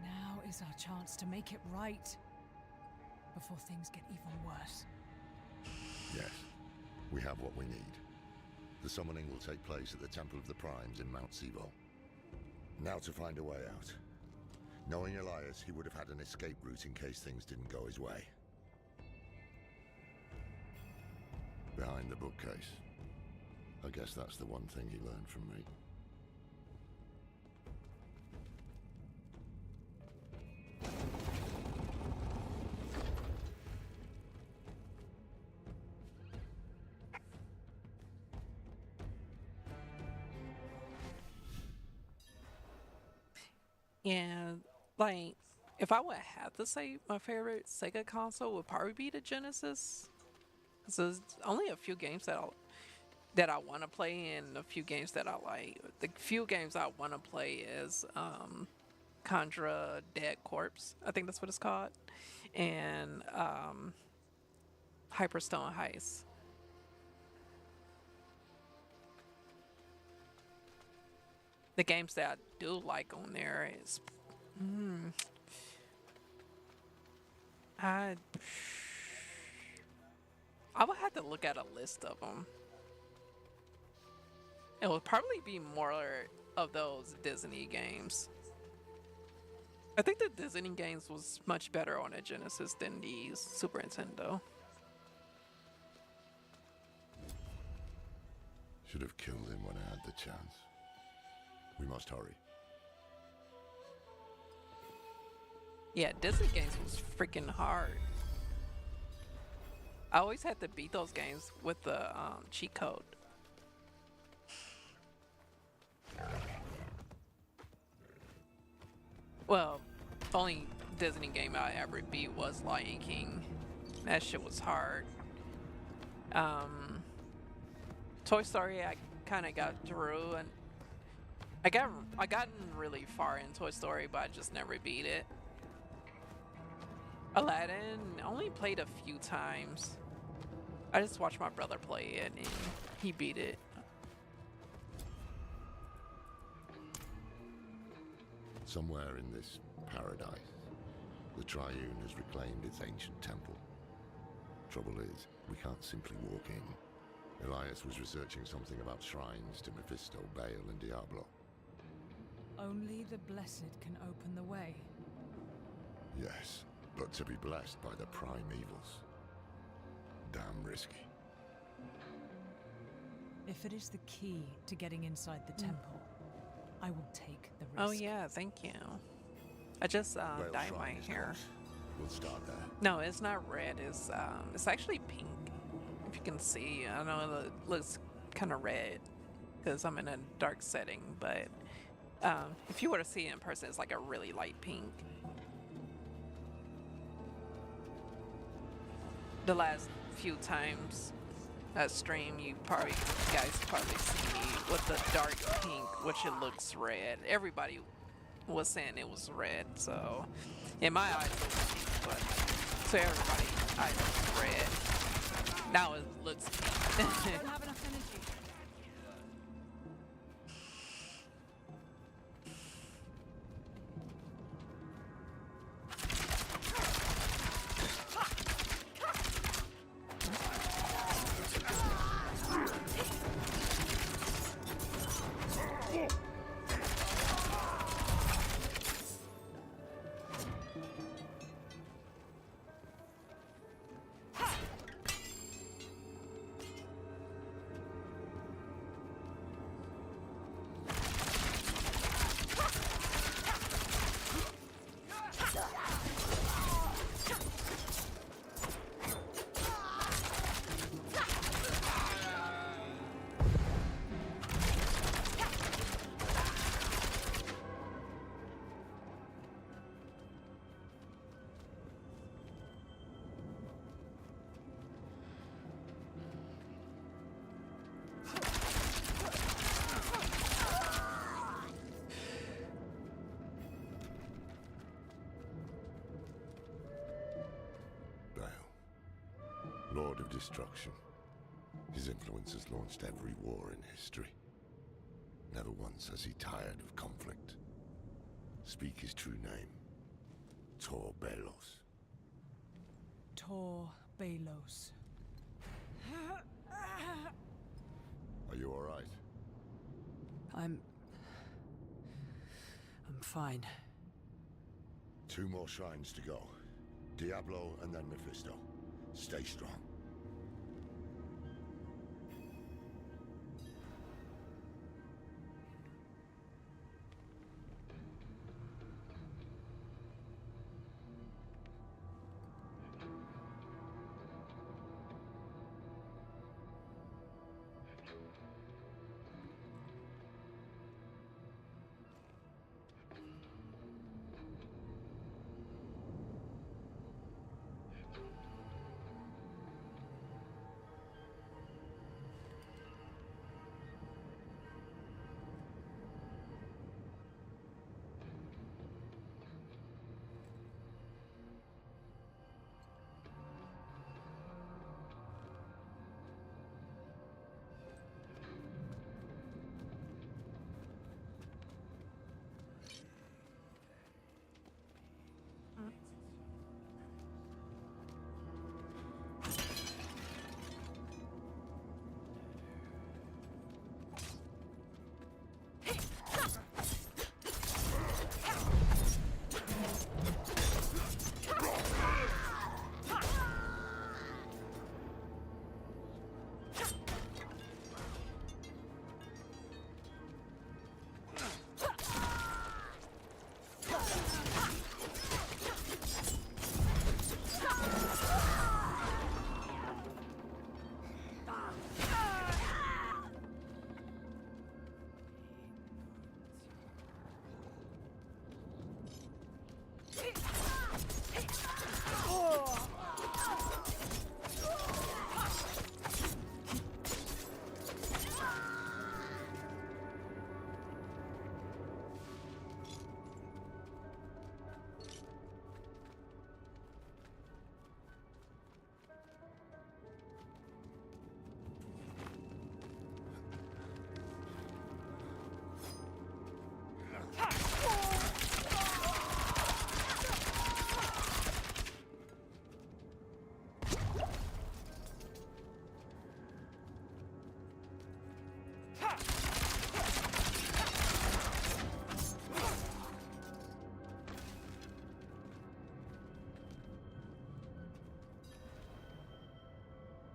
D: Now is our chance to make it right before things get even worse.
C: Yes, we have what we need. The summoning will take place at the Temple of the Primes in Mount Sivo. Now to find a way out. Knowing Elias, he would have had an escape route in case things didn't go his way. Behind the bookcase. I guess that's the one thing he learned from me.
A: Yeah, if I would have to say my favorite Sega console would probably be the Genesis. Cause there's only a few games that I want to play and a few games that I like. The few games I want to play is Contra Dead Corpse. I think that's what it's called. And Hyperstone Heist. The games that I do like on there is I would have to look at a list of them. It would probably be more of those Disney games. I think the Disney games was much better on a Genesis than the Super Nintendo.
C: Should have killed him when I had the chance. We must hurry.
A: Yeah, Disney games was freaking hard. I always had to beat those games with the cheat code. Well, the only Disney game I ever beat was Lion King. That shit was hard. Toy Story I kind of got through, and I gotten really far in Toy Story, but I just never beat it. Aladdin, I only played a few times. I just watched my brother play it and he beat it.
C: Somewhere in this paradise, the Triune has reclaimed its ancient temple. Trouble is, we can't simply walk in. Elias was researching something about shrines to Mephisto, Baal, and Diablo.
D: Only the blessed can open the way.
C: Yes, but to be blessed by the prime evils. Damn risky.
D: If it is the key to getting inside the temple, I will take the risk.
A: Oh yeah, thank you. I just
C: Baal
A: dyed
C: Shrine
A: my
C: is
A: hair.
C: close. We'll start there.
A: No, it's not red. It's actually pink. If you can see, I know it looks kind of red because I'm in a dark setting, but if you were to see it in person, it's like a really light pink. The last few times I stream, you guys probably see me with the dark pink, which it looks red. Everybody was saying it was red, so in my eyes it was pink, but to everybody, eyes it was red. Now it looks pink.
D: Don't have enough energy.
C: Lord of Destruction. His influence has launched every war in history. Never once has he tired of conflict. Speak his true name. Tor Balos.
D: Tor Balos.
C: Are you all right?
D: I'm fine.
C: 2 more shrines to go. Diablo and then Mephisto. Stay strong.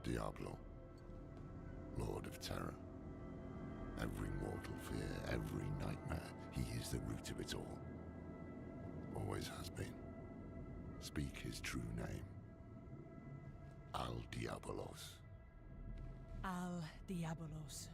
C: Diablo, Lord of Terror. Every mortal fear, every nightmare, he is the root of it all. Always has been. speak his true name. Al Diabolos.
D: Al Diabolos.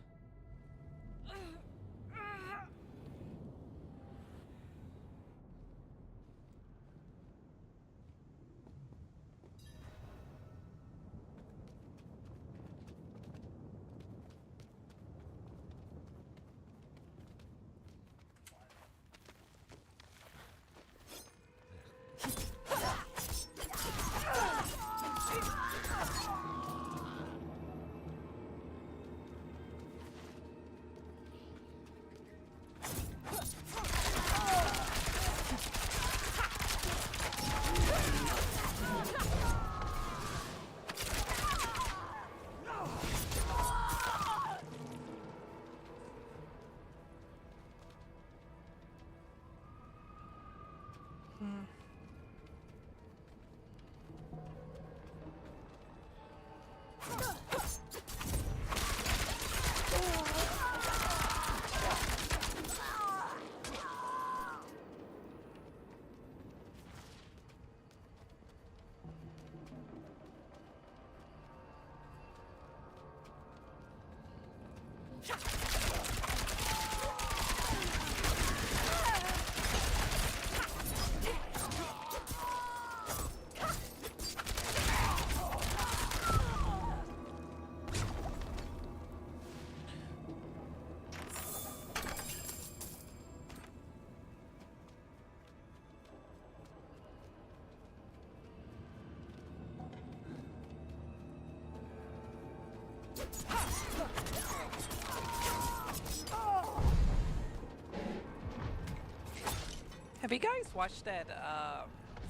A: Have you guys watched that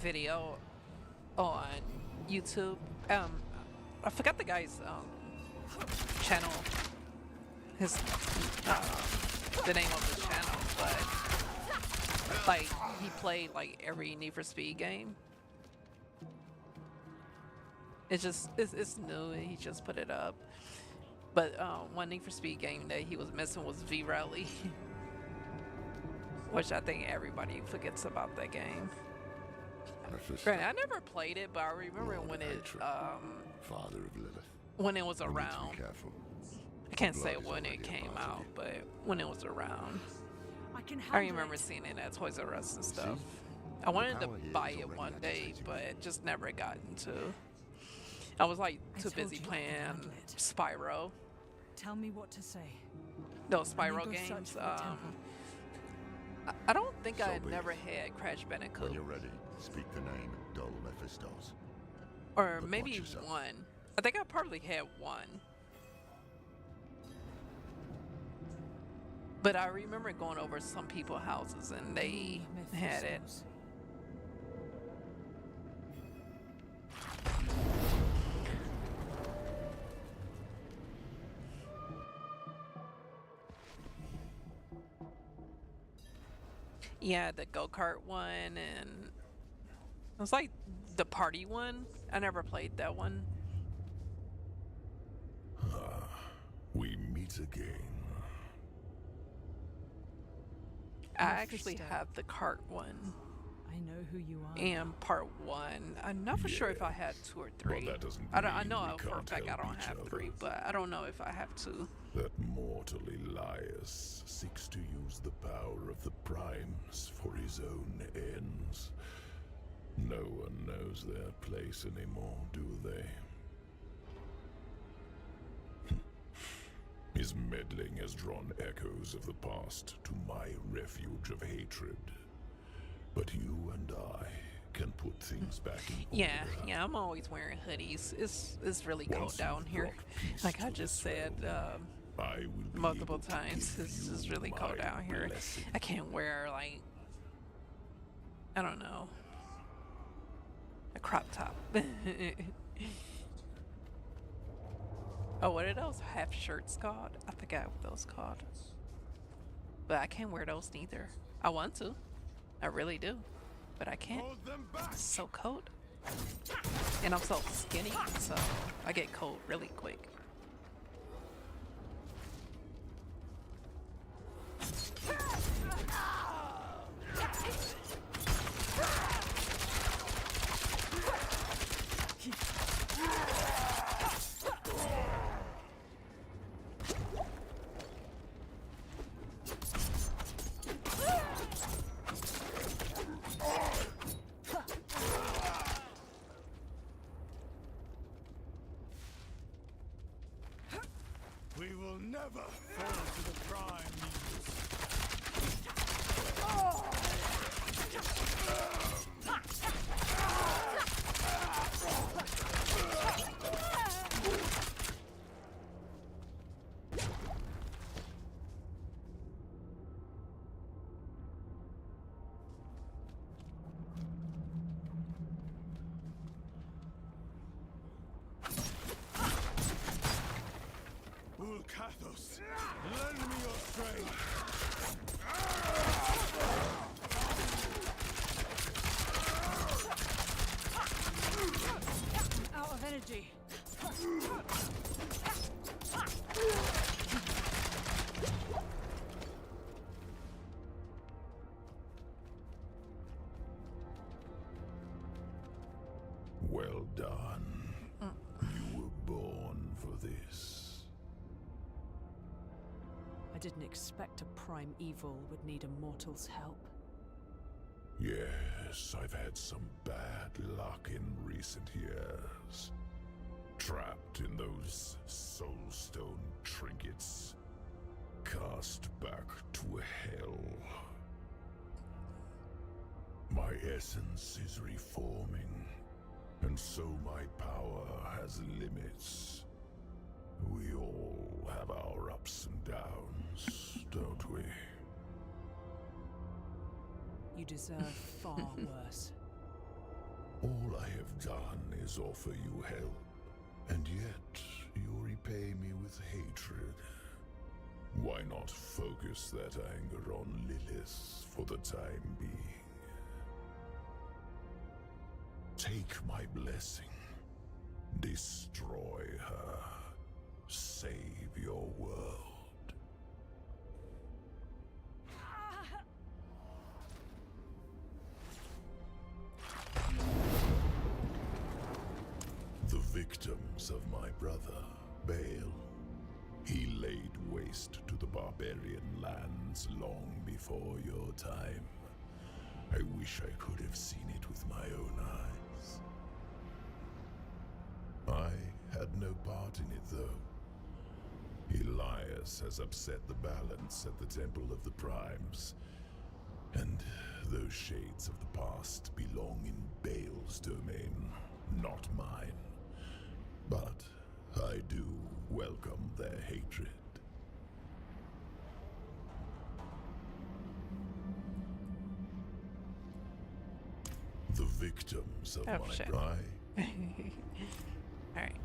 A: video on YouTube? I forgot the guy's channel, his the name of the channel, but like he played like every Need for Speed game. It's new and he just put it up. But one Need for Speed game that he was missing was V-Rally. Which I think everybody forgets about that game. Granted, I never played it, but I remember when it
C: Father of Lilith.
A: when it was
C: We need to be
A: around.
C: careful.
A: I can't say
C: Blood is
A: when
C: already
A: it came
C: a part of
A: out,
C: you.
A: but when it was around.
D: I
A: I remember seeing it at Toys R Us and stuff. I wanted to
C: power here
A: buy
C: is
A: it
C: already
A: one day,
C: agitating.
A: but just never got into. I was like
D: I
A: too
D: told
A: busy
D: you I could
A: playing
D: handle it.
A: Spyro.
D: Tell me what to say.
A: Those
D: Let me
A: Spyro
D: go search
A: games.
D: for the temple.
A: I don't think
C: So
A: I
C: be
A: never
C: it.
A: had Crash
C: When
A: Bandicoot,
C: you're ready, speak the name Dol Mephistos.
A: or
C: but
A: maybe
C: watch yourself.
A: one. I think I probably had one. But I remember going over some people's houses and they had it.
D: Mephistos.
A: Yeah, the go-kart one, and it was like the party one. I never played that one.
C: We meet again.
A: I actually
D: Mephisto.
A: have the kart one
D: I know who you are.
A: and part one. I'm not for sure if I had two or three.
C: that doesn't
A: I
C: mean
A: know
C: we
A: for a
C: can't
A: fact I
C: help
A: don't
C: each
A: have
C: other.
A: three, but I don't know if I have two.
I: That mortal Elias seeks to use the power of the Primes for his own ends. No one knows their place anymore, do they? His meddling has drawn echoes of the past to my refuge of hatred. But you and I can put things back in
A: Yeah,
I: order.
A: yeah, I'm always wearing hoodies. It's really cold
I: Once
A: down
I: you've
A: here.
I: brought peace
A: Like I
I: to
A: just
I: this
A: said
I: realm, I will be
A: multiple
I: able to
A: times.
I: give
A: This
I: you
A: is really cold
I: my
A: down here.
I: blessing.
A: I can't wear like, I don't know, a crop top. Oh, what are those half shirts called? I forgot what those called. But I can't wear those neither. I want to. I really do. But I can't. It's so cold. And I'm so skinny, so I get cold really quick.
I: never fall to the Primes. Ulkathos, lend me your strength.
D: Out of energy.
I: Well done. You were born for this.
D: I didn't expect a prime evil would need a mortal's help.
I: Yes, I've had some bad luck in recent years. Trapped in those soulstone trinkets. Cast back to hell. My essence is reforming, and so my power has limits. We all have our ups and downs, don't we?
D: You deserve far worse.
I: All I have done is offer you help, and yet you repay me with hatred. Why not focus that anger on Lilith for the time being? Take my blessing. Destroy her. Save your world. The victims of my brother, Baal. He laid waste to the barbarian lands long before your time. I wish I could have seen it with my own eyes. I had no part in it, though. Elias has upset the balance at the Temple of the Primes, and those shades of the past belong in Baal's domain, not mine. But I do welcome their hatred. The victims of
A: Oh,
I: my
A: shit.
I: bride.
A: Alright.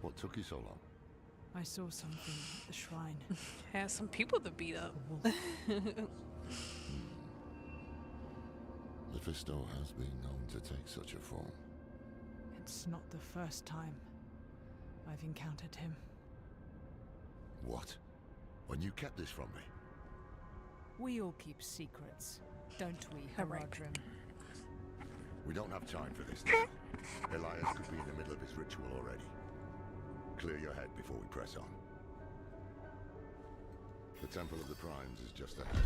C: What took you so long?
D: I saw something at the shrine.
A: Has some people to beat up.
C: Mephisto has been known to take such a form.
D: It's not the first time I've encountered him.
C: What? When you kept this from me?
D: We all keep secrets, don't we,
A: Alright.
D: Haradrim?
C: We don't have time for this now. Elias could be in the middle of his ritual already. Clear your head before we press on. The Temple of the Primes is just ahead.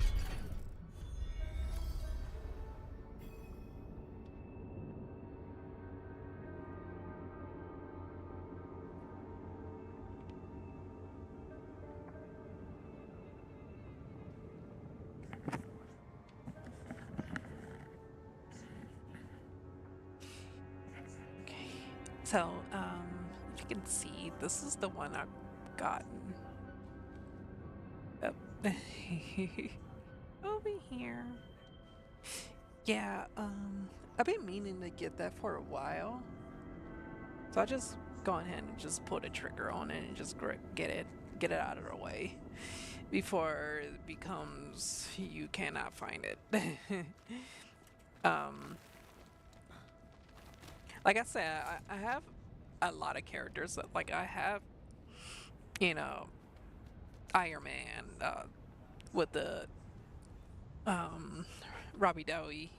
A: Okay. So, if you can see, this is the one I've gotten. Up over here. Yeah, I've been meaning to get that for a while. So I just go ahead and just pull the trigger on it and just get it out of the way before it becomes you cannot find it. Like I said, I have a lot of characters. Like I have, you know, Iron Man with the Robbie Dowie,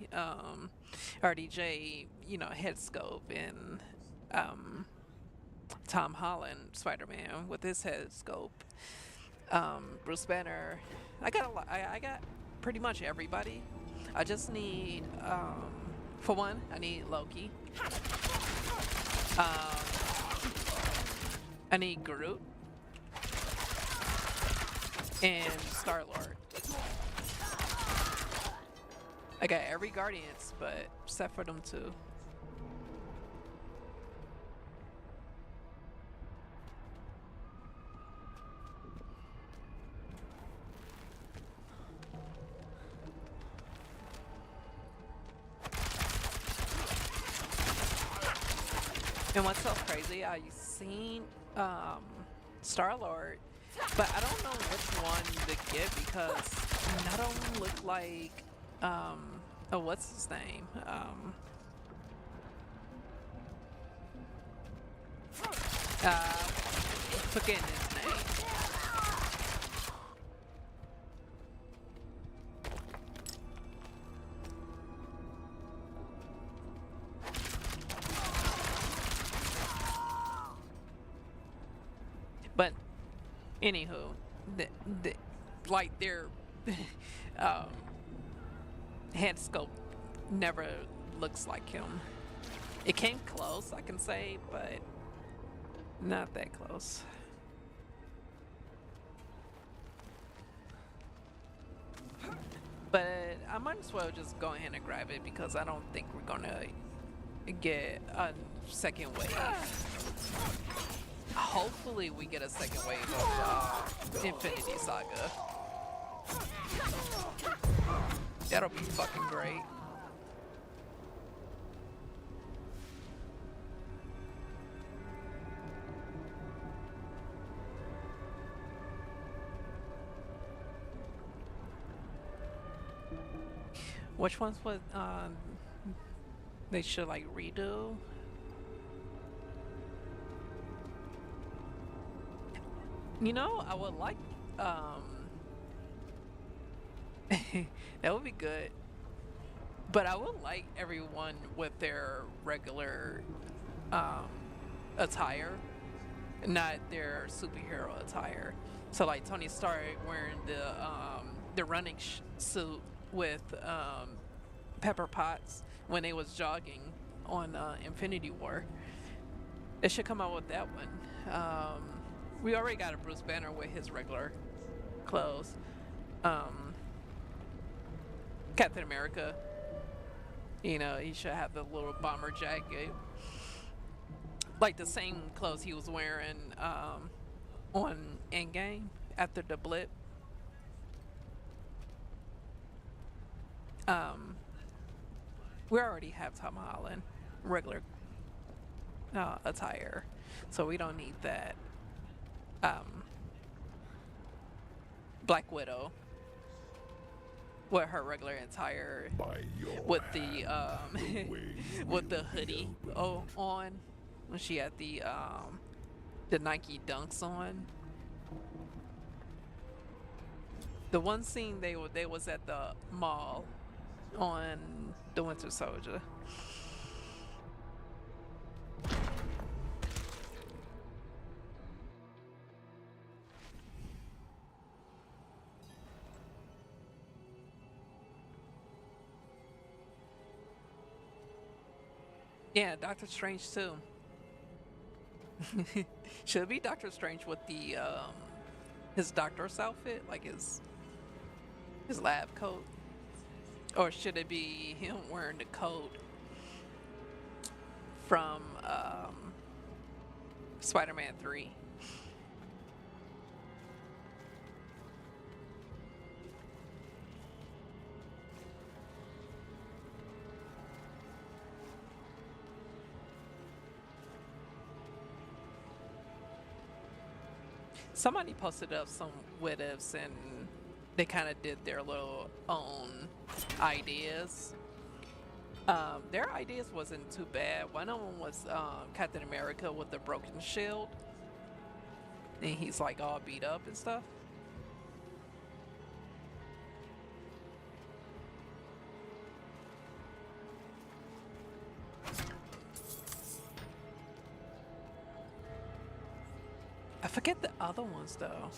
A: RDJ, you know, head scope, and Tom Holland, Spider-Man with his head scope. Bruce Banner. I got a lot. I got pretty much everybody. I just need, for one, I need Loki. I need Groot and Star-Lord. I got every Guardians, but except for them two. And what's so crazy, I seen Star-Lord, but I don't know which one to get because none of them look like oh, what's his name? Forgetting his name. But anywho, like their head sculpt never looks like him. It came close, I can say, but not that close. But I might as well just go ahead and grab it because I don't think we're gonna get a second wave. Hopefully we get a second wave of Infinity Saga. That'll be fucking great. Which ones would they should like redo? You know, I would like that would be good. But I would like everyone with their regular attire, not their superhero attire. So like Tony Stark wearing the running suit with Pepper Potts when they was jogging on Infinity War. They should come out with that one. We already got a Bruce Banner with his regular clothes. Captain America, you know, he should have the little bomber jacket, like the same clothes he was wearing on Endgame after the blip. We already have Tom Holland regular attire, so we don't need that. Black Widow with her regular attire with the with the hoodie on when she had the Nike Dunks on. The one scene they was at the mall on the Winter Soldier. Yeah, Doctor Strange too. Should it be Doctor Strange with the his doctor's outfit, like his lab coat, or should it be him wearing the coat from Spider-Man 3? Somebody posted up some what ifs and they kind of did their little own ideas. Their ideas wasn't too bad. One of them was Captain America with the broken shield, and he's like all beat up and stuff. I forget the other ones though.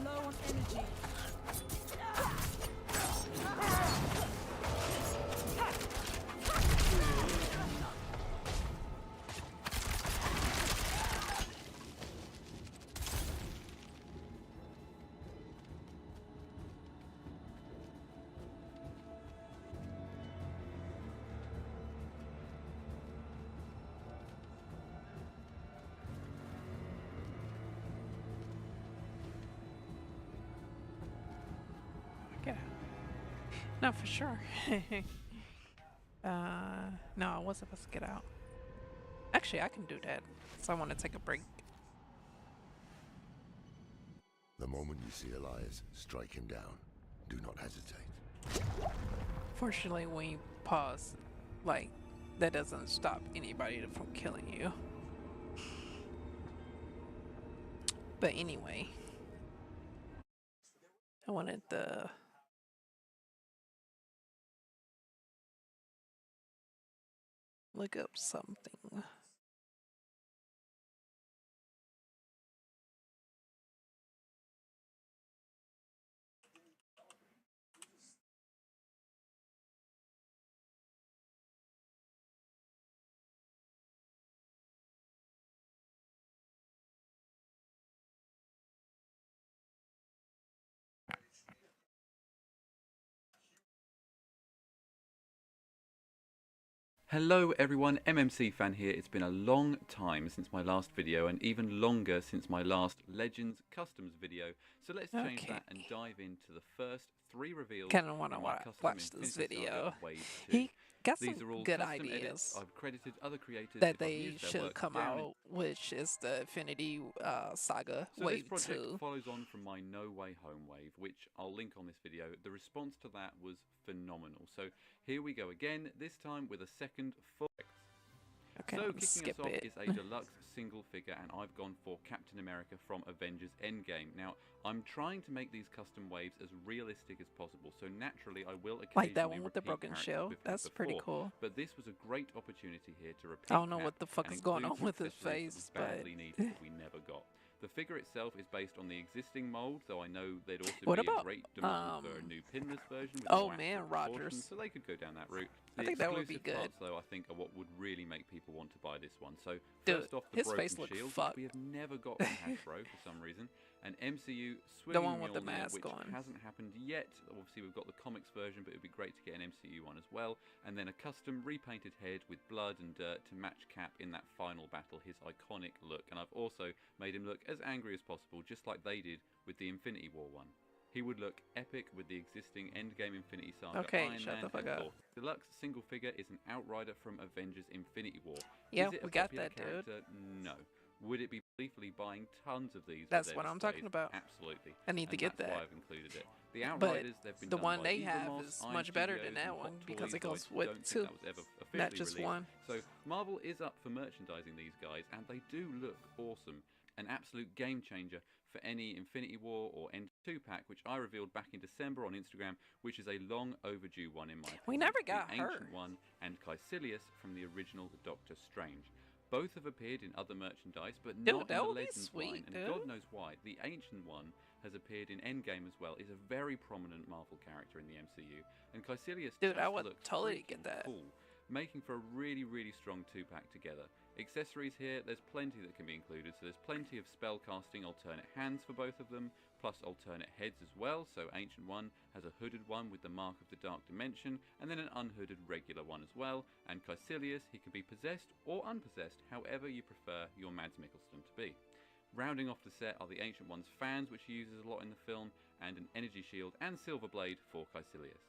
D: Low on energy.
A: Get out. No, for sure. No, I wasn't supposed to get out. Actually, I can do that, so I want to take a break.
C: The moment you see Elias, strike him down. Do not hesitate.
A: Fortunately, when you pause, like, that doesn't stop anybody from killing you. But anyway, I wanted the... look up something.
J: Hello everyone, MMC Fan here. It's been a long time since my last video and even longer since my last Legends Customs video. So let's change that and dive into the first 3 reveals.
A: Kind of want to
J: from our custom
A: watch this
J: Infinity
A: video.
J: Saga Wave 2.
A: He got some
J: These are all
A: good
J: custom
A: ideas
J: edits. I've credited other creators
A: that
J: if I've
A: they
J: used their
A: should
J: work
A: come
J: down in-
A: out, which is the Infinity Saga
J: So
A: Wave
J: this project
A: 2.
J: follows on from my No Way Home wave, which I'll link on this video. The response to that was phenomenal. So here we go again, this time with a second full.
A: Okay,
J: So
A: I'm
J: kicking
A: skip
J: us off
A: it.
J: is a deluxe single figure, and I've gone for Captain America from Avengers Endgame. Now, I'm trying to make these custom waves as realistic as possible, so naturally I will occasionally
A: Like that one with the
J: repeat
A: broken
J: characters
A: shield.
J: we've had
A: That's pretty
J: before,
A: cool.
J: But this was a great opportunity here to repeat
A: I don't know
J: Cap
A: what the fuck
J: and
A: is going on
J: include
A: with his
J: accessories
A: face,
J: that we
A: but
J: badly needed but we never got. The figure itself is based on the existing mold, though I know there'd also
A: What
J: be
A: about,
J: a great demand for a new pinless version with
A: oh
J: more
A: man,
J: accurate proportions,
A: Rogers.
J: so they could go down that route.
A: I
J: The
A: think that would be
J: exclusive
A: good.
J: parts, though, I think are what would really make people want to buy this one. So
A: Dude,
J: first off, the
A: his
J: broken
A: face looked
J: shield, which
A: fucked.
J: we have never got from Hasbro for some reason, and MCU
A: The
J: Swinging
A: one with the
J: Mjolnir,
A: mask
J: which
A: on.
J: hasn't happened yet. Obviously, we've got the comics version, but it would be great to get an MCU one as well. And then a custom repainted head with blood and dirt to match Cap in that final battle, his iconic look. And I've also made him look as angry as possible, just like they did with the Infinity War one. He would look epic with the existing Endgame Infinity Saga
A: Okay,
J: Iron
A: shut
J: Man
A: the fuck
J: and
A: up.
J: Thor. Deluxe single figure is an Outrider from Avengers Infinity War.
A: Yeah,
J: Is it a
A: we got
J: popular
A: that, dude.
J: character? No. Would it be gleefully buying tons of these?
A: That's
J: for
A: what
J: their
A: I'm talking
J: displays?
A: about.
J: Absolutely.
A: I need to
J: And
A: get
J: that's
A: that.
J: why I've included it. The
A: But
J: Outriders, they've been
A: the
J: done
A: one
J: by
A: they
J: Eagle
A: have
J: Moss,
A: is
J: Iron
A: much better
J: Studios,
A: than that
J: and
A: one
J: Hot
A: because
J: Toys,
A: it
J: so
A: goes
J: I
A: with
J: don't think
A: two,
J: that was ever officially
A: not just
J: released.
A: one.
J: So Marvel is up for merchandising these guys, and they do look awesome. An absolute game changer for any Infinity War or End 2 pack, which I revealed back in December on Instagram, which is a long overdue one in my opinion.
A: We never got
J: the
A: her.
J: Ancient One and Caecilius from the original Doctor Strange. Both have appeared in other merchandise, but
A: Dude,
J: not
A: that
J: in the
A: would be
J: Legends
A: sweet,
J: line, and
A: dude.
J: God knows why. The Ancient One has appeared in Endgame as well, is a very prominent Marvel character in the MCU, and Caecilius
A: Dude, I
J: just
A: would
J: looks
A: totally
J: freaking
A: get that.
J: cool, making for a really, really strong 2-pack together. Accessories here, there's plenty that can be included, so there's plenty of spellcasting alternate hands for both of them, plus alternate heads as well, so Ancient One has a hooded one with the Mark of the Dark Dimension, and then an unhooded regular one as well, and Caecilius, he can be possessed or unpossessed, however you prefer your Mads Mikkelsen to be. Rounding off the set are the Ancient One's fans, which he uses a lot in the film, and an energy shield and silver blade for Caecilius.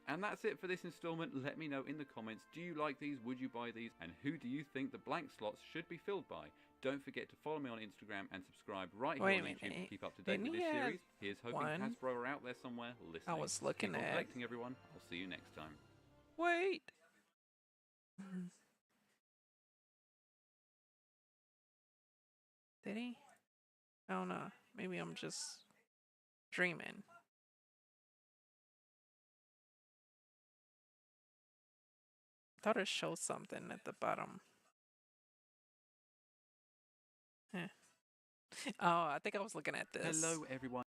J: And that's it for this installment. Let me know in the comments, do you like these, would you buy these, and who do you think the blank slots should be filled by? Don't forget to follow me on Instagram and subscribe right here
A: Wait a
J: on YouTube to
A: minute.
J: keep up to date
A: Didn't
J: with
A: he
J: this
A: have
J: series. Here's hoping
A: one?
J: Hasbro are out there somewhere listening.
A: I was looking
J: Keep on
A: at-
J: collecting, everyone. I'll see you next time.
A: Wait. Did he? I don't know. Maybe I'm just dreaming. Thought it showed something at the bottom. Eh. Oh, I think I was looking at this.
J: Hello, everyone.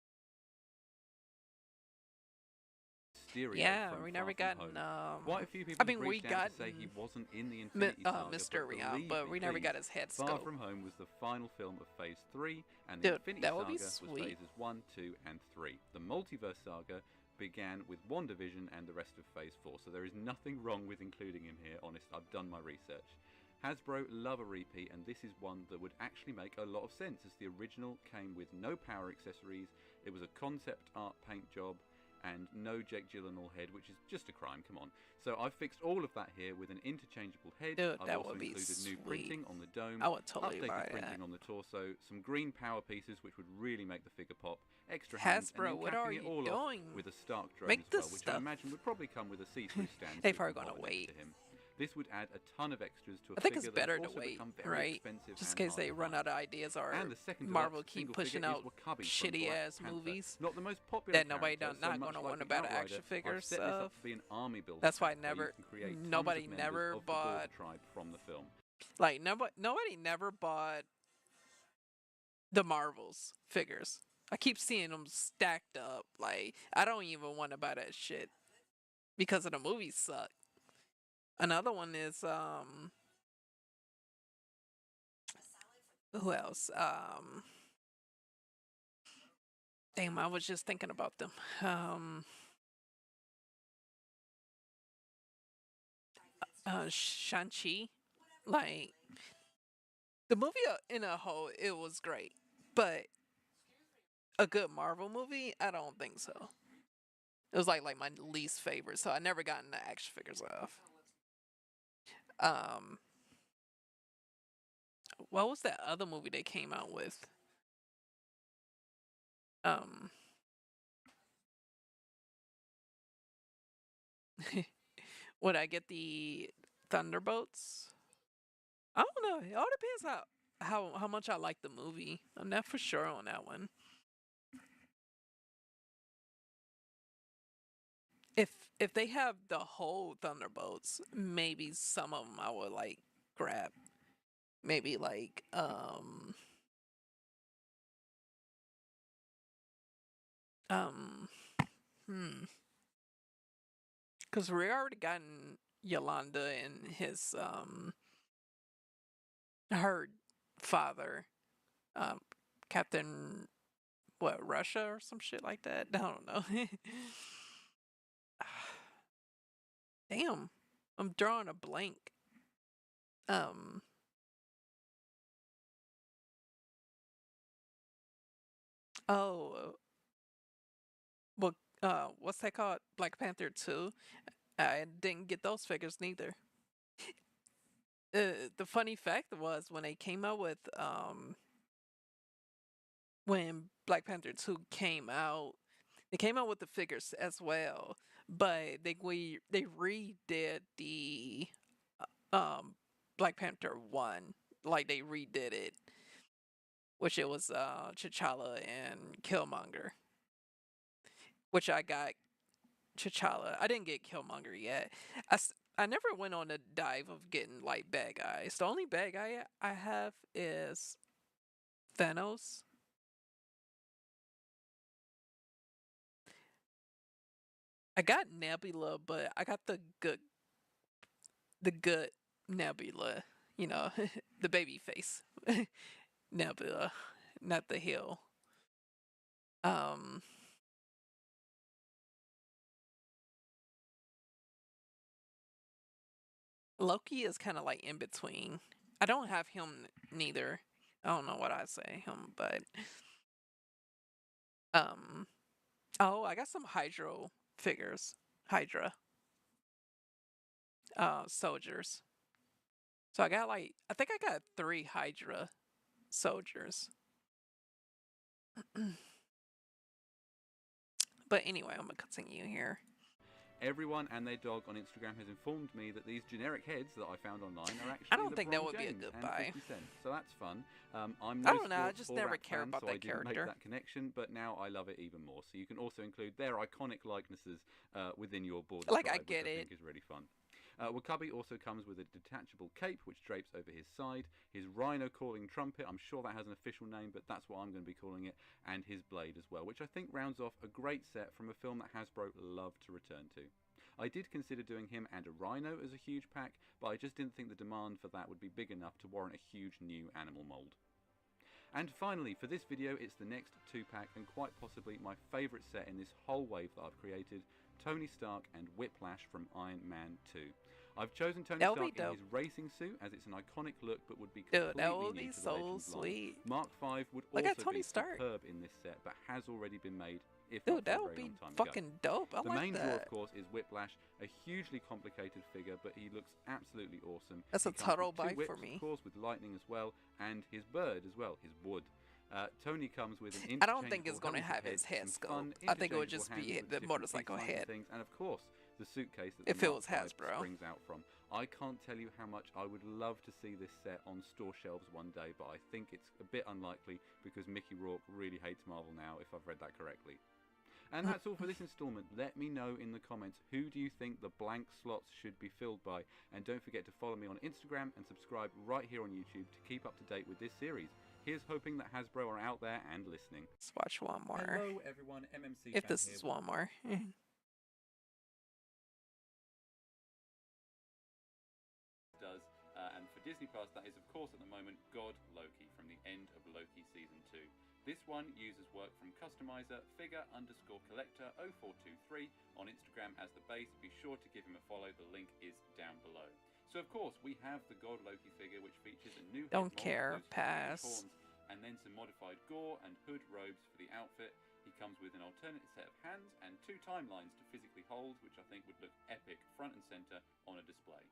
J: Mysterio
A: Yeah,
J: from
A: we
J: Far
A: never
J: From
A: gotten.
J: Home. Quite a few people
A: I mean,
J: have
A: we
J: reached out
A: got
J: to say he wasn't in the Infinity Saga,
A: Mysterio,
J: believe
A: but
J: me,
A: we never
J: please,
A: got his head
J: Far
A: scope.
J: From Home was the final film of Phase 3, and the
A: Dude,
J: Infinity
A: that would be
J: Saga was
A: sweet.
J: Phases 1, 2, and 3. The Multiverse Saga began with WandaVision and the rest of Phase 4, so there is nothing wrong with including him here, honest, I've done my research. Hasbro love a repeat, and this is one that would actually make a lot of sense, as the original came with no power accessories, it was a concept art paint job, and no Jake Gyllenhaal head, which is just a crime, come on. So I've fixed all of that here with an interchangeable head.
A: Dude,
J: I've
A: that
J: also
A: would be
J: included new
A: sweet.
J: printing on the dome,
A: I would totally
J: updated
A: buy
J: printing
A: that.
J: on the torso, some green power pieces which would really make the figure pop, extra hands, and
A: Hasbro,
J: then
A: what
J: capping
A: are
J: it
A: you
J: all off
A: doing?
J: with a Stark drone
A: Make
J: as well,
A: this
J: which I
A: stuff.
J: imagine would probably come with a see-through stand.
A: They
J: so
A: probably
J: you can
A: gonna
J: hold it next
A: wait.
J: to him. This would add a ton of extras to a
A: I think it's
J: figure that
A: better
J: has
A: to
J: also
A: wait,
J: become very
A: right?
J: expensive
A: Just in
J: and
A: case they
J: hard to
A: run
J: find.
A: out of ideas or
J: And the second
A: Marvel
J: deluxe
A: keep
J: single
A: pushing
J: figure is
A: out
J: Wakabi from
A: shitty
J: Black
A: ass
J: Panther.
A: movies
J: Not the most popular
A: that nobody
J: character,
A: not
J: so much
A: gonna
J: like
A: want
J: the
A: about
J: Outrider,
A: action
J: I've
A: figure
J: set this up
A: stuff.
J: to be an army builder
A: That's why I
J: pack where you
A: never,
J: can create tons
A: nobody
J: of members
A: never
J: of the Gorg
A: bought,
J: tribe from the film.
A: like nobody never bought the Marvels figures. I keep seeing them stacked up. Like I don't even want to buy that shit because of the movies suck. Another one is who else? Damn, I was just thinking about them. Shang-Chi. Like the movie in a whole, it was great, but a good Marvel movie, I don't think so. It was like my least favorite, so I never gotten the action figures off. What was that other movie they came out with? Would I get the Thunderbolts? I don't know. It all depends how much I like the movie. I'm not for sure on that one. If they have the whole Thunderbolts, maybe some of them I would like grab. Maybe like because we already gotten Yolanda and his her father, Captain Russia or some shit like that. I don't know. Damn, I'm drawing a blank. Oh, Well, what's that called? Black Panther 2. I didn't get those figures neither. The funny fact was when they came out with when Black Panther 2 came out, they came out with the figures as well, but they redid the Black Panther 1, like they redid it, which it was T'Challa and Killmonger, which I got T'Challa. I didn't get Killmonger yet. I never went on the dive of getting like bad guys. The only bad guy I have is Thanos. I got Nebula, but I got the good Nebula, you know, the baby face Nebula, not the heel. Um Loki is kind of like in between. I don't have him neither. I don't know what I say him, but um oh, I got some Hydro figures. Hydra soldiers. So I think I got 3 Hydra soldiers. But anyway, I'm gonna continue here.
J: Everyone and their dog on Instagram has informed me that these generic heads that I found online are actually
A: I don't think that
J: LeBron
A: would be a
J: James
A: good
J: and
A: buy.
J: 50 Cent, so that's fun. I'm
A: I
J: no
A: don't know, I
J: sports
A: just
J: or
A: never
J: rap
A: care
J: fan,
A: about
J: so
A: that
J: I didn't
A: character.
J: make that connection, but now I love it even more. So you can also include their iconic likenesses within your border
A: Like, I
J: tribe,
A: get
J: which I
A: it.
J: think is really fun. Wakabi also comes with a detachable cape which drapes over his side, his rhino calling trumpet, I'm sure that has an official name, but that's what I'm going to be calling it, and his blade as well, which I think rounds off a great set from a film that Hasbro love to return to. I did consider doing him and a rhino as a huge pack, but I just didn't think the demand for that would be big enough to warrant a huge new animal mould. And finally, for this video, it's the next 2-pack and quite possibly my favourite set in this whole wave that I've created, Tony Stark and Whiplash from Iron Man 2. I've chosen Tony
A: That would be
J: Stark in
A: dope.
J: his racing suit as it's an iconic look but would be
A: Dude,
J: completely
A: that would
J: new
A: be
J: to the
A: so
J: Legends line.
A: sweet.
J: Mark V would
A: Look at
J: also
A: Tony
J: be
A: Stark.
J: superb in this set but has already been made, if not
A: Dude,
J: for
A: that
J: a
A: would
J: very
A: be
J: long time ago.
A: fucking dope. I
J: The
A: like
J: main draw, of
A: that.
J: course, is Whiplash, a hugely complicated figure, but he looks absolutely awesome.
A: That's a
J: He comes
A: total
J: with 2
A: buy
J: whips,
A: for me.
J: of course, with lightning as well, and his bird as well, his wood. Tony comes with an
A: I don't think it's
J: interchangeable
A: gonna have
J: helmeted
A: his head
J: some fun,
A: sculpt. I think it would
J: interchangeable
A: just
J: hands
A: be
J: with
A: the
J: different
A: motorcycle
J: piece lines and
A: head.
J: things, and of course, the suitcase that
A: If
J: the
A: it
J: Mark
A: was
J: V
A: Hasbro.
J: springs out from. I can't tell you how much I would love to see this set on store shelves one day, but I think it's a bit unlikely because Mickey Rourke really hates Marvel now, if I've read that correctly. And that's all for this installment. Let me know in the comments, who do you think the blank slots should be filled by? And don't forget to follow me on Instagram and subscribe right here on YouTube to keep up to date with this series. Here's hoping that Hasbro are out there and listening.
A: Let's watch one more.
J: Hello everyone, MMC
A: If
J: Fan
A: this
J: here
A: is
J: with
A: one more.
J: does, and for Disney Plus, that is of course at the moment God Loki from the end of Loki Season 2. This one uses work from customizer figure_collector0423 on Instagram as the base. Be sure to give him a follow, the link is down below. So of course we have the God Loki figure, which features a new head
A: Don't
J: mold,
A: care,
J: those huge
A: pass.
J: horns, and then some modified gore and hood robes for the outfit. He comes with an alternate set of hands and 2 timelines to physically hold, which I think would look epic front and center on a display.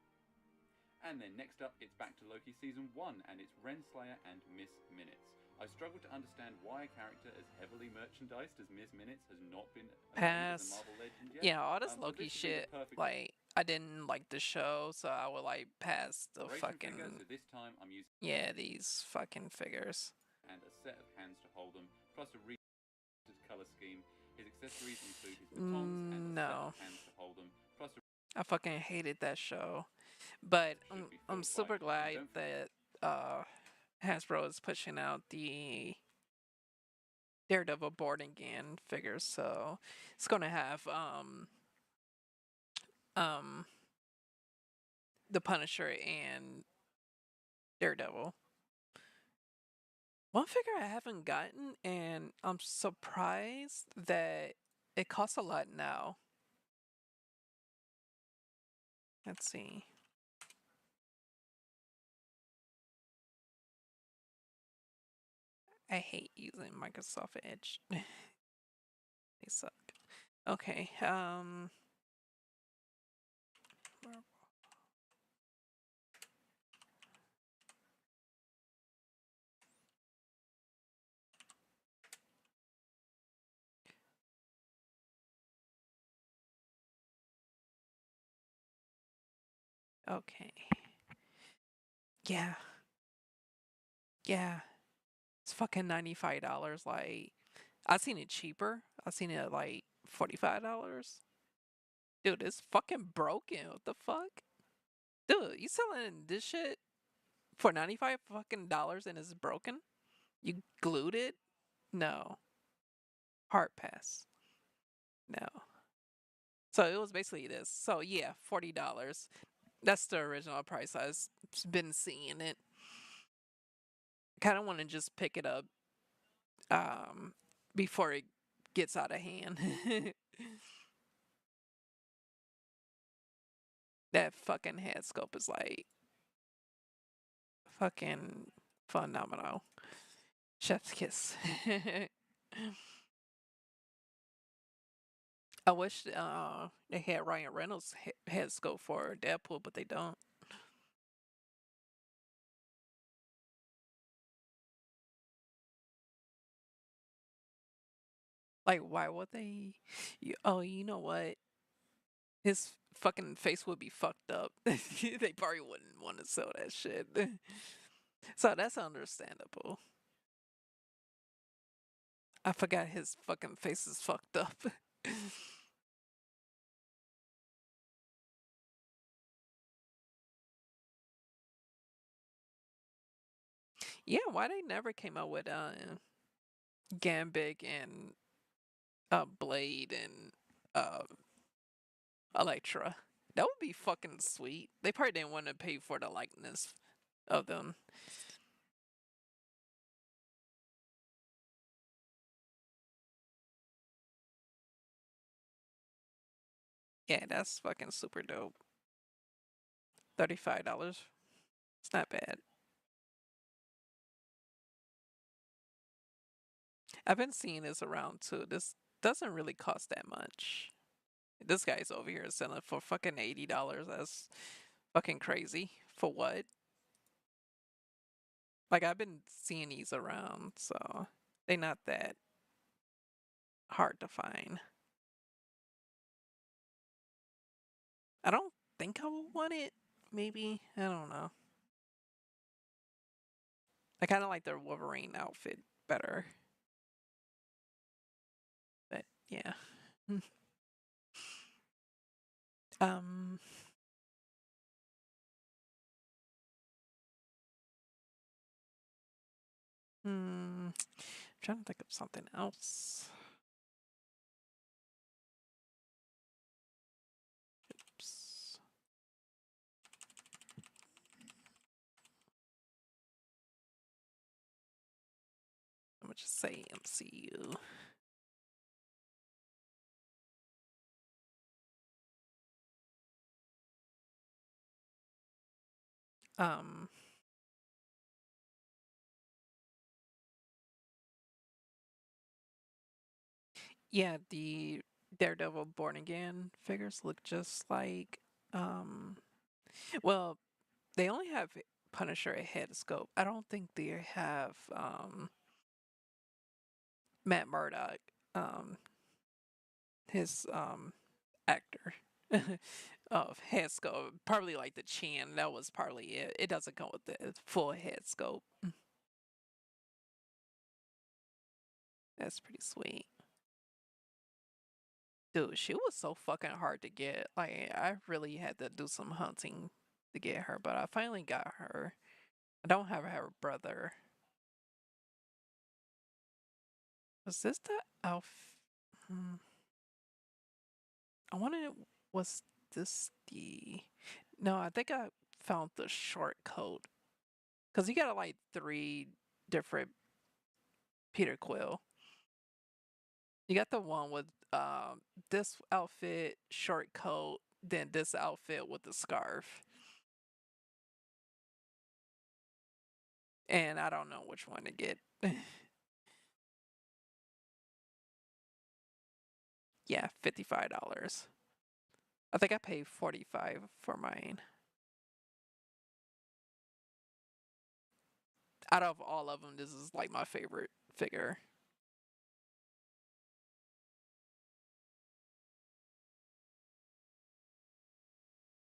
J: And then next up, it's back to Loki Season 1, and it's Renslayer and Miss Minutes. I struggle to understand why a character as heavily merchandised as Miss Minutes has not been announced as a
A: Pass.
J: Marvel legend yet.
A: Yeah, all this
J: So
A: Loki
J: this would be the
A: shit,
J: perfect
A: like, I didn't like the show, so I would, like, pass the
J: inspiration figure,
A: fucking...
J: so this time I'm using
A: Yeah, these fucking figures.
J: and a set of hands to hold them, plus a color scheme. His accessories include his batons and a set
A: No.
J: of hands to hold them, plus a
A: I fucking hated that show. But
J: should be
A: I'm
J: filled
A: super
J: by.
A: glad
J: And don't
A: that Hasbro is pushing out the Daredevil Born Again figures, so it's gonna have the Punisher and Daredevil. One figure I haven't gotten, and I'm surprised that it costs a lot now. Let's see. I hate using Microsoft Edge. They suck. Okay. Okay. Yeah. Yeah. It's fucking $95. Like, I seen it cheaper. I seen it at like $45. Dude, it's fucking broken. What the fuck? Dude, you selling this shit for 95 fucking dollars and it's broken? You glued it? No. Hard pass. No. So it was basically this. So yeah, $40. That's the original price. I've been seeing it. Kind of want to just pick it up before it gets out of hand. That fucking head scope is like fucking phenomenal. Chef's kiss. I wish they had Ryan Reynolds head scope for Deadpool, but they don't. Like, why would they? Oh, you know what? His fucking face would be fucked up. They probably wouldn't want to sell that shit. So that's understandable. I forgot his fucking face is fucked up. Yeah, why they never came out with Gambit and Blade and Electra? That would be fucking sweet. They probably didn't want to pay for the likeness of them. Yeah, that's fucking super dope. $35. It's not bad. I've been seeing this around too. This doesn't really cost that much. This guy's over here selling for fucking $80. That's fucking crazy. For what? Like, I've been seeing these around, so they're not that hard to find. I don't think I would want it. Maybe. I don't know. I kind of like their Wolverine outfit better. But yeah. um. I'm trying to think of something else. Oops. I'm gonna just say MCU. Um. Yeah, the Daredevil Born Again figures look just like well, they only have Punisher head scope. I don't think they have Matt Murdock, his actor of head scope. Probably like the chin. That was partly it. It doesn't come with the full head scope. That's pretty sweet. Dude, she was so fucking hard to get. Like, I really had to do some hunting to get her, but I finally got her. I don't have her brother. Was this the Alf? I wanted. Was this the? No, I think I found the short coat. Cause you got like 3 different Peter Quill. You got the one with this outfit, short coat, then this outfit with the scarf. And I don't know which one to get. Yeah, $55. I think I paid $45 for mine. Out of all of them, this is like my favorite figure.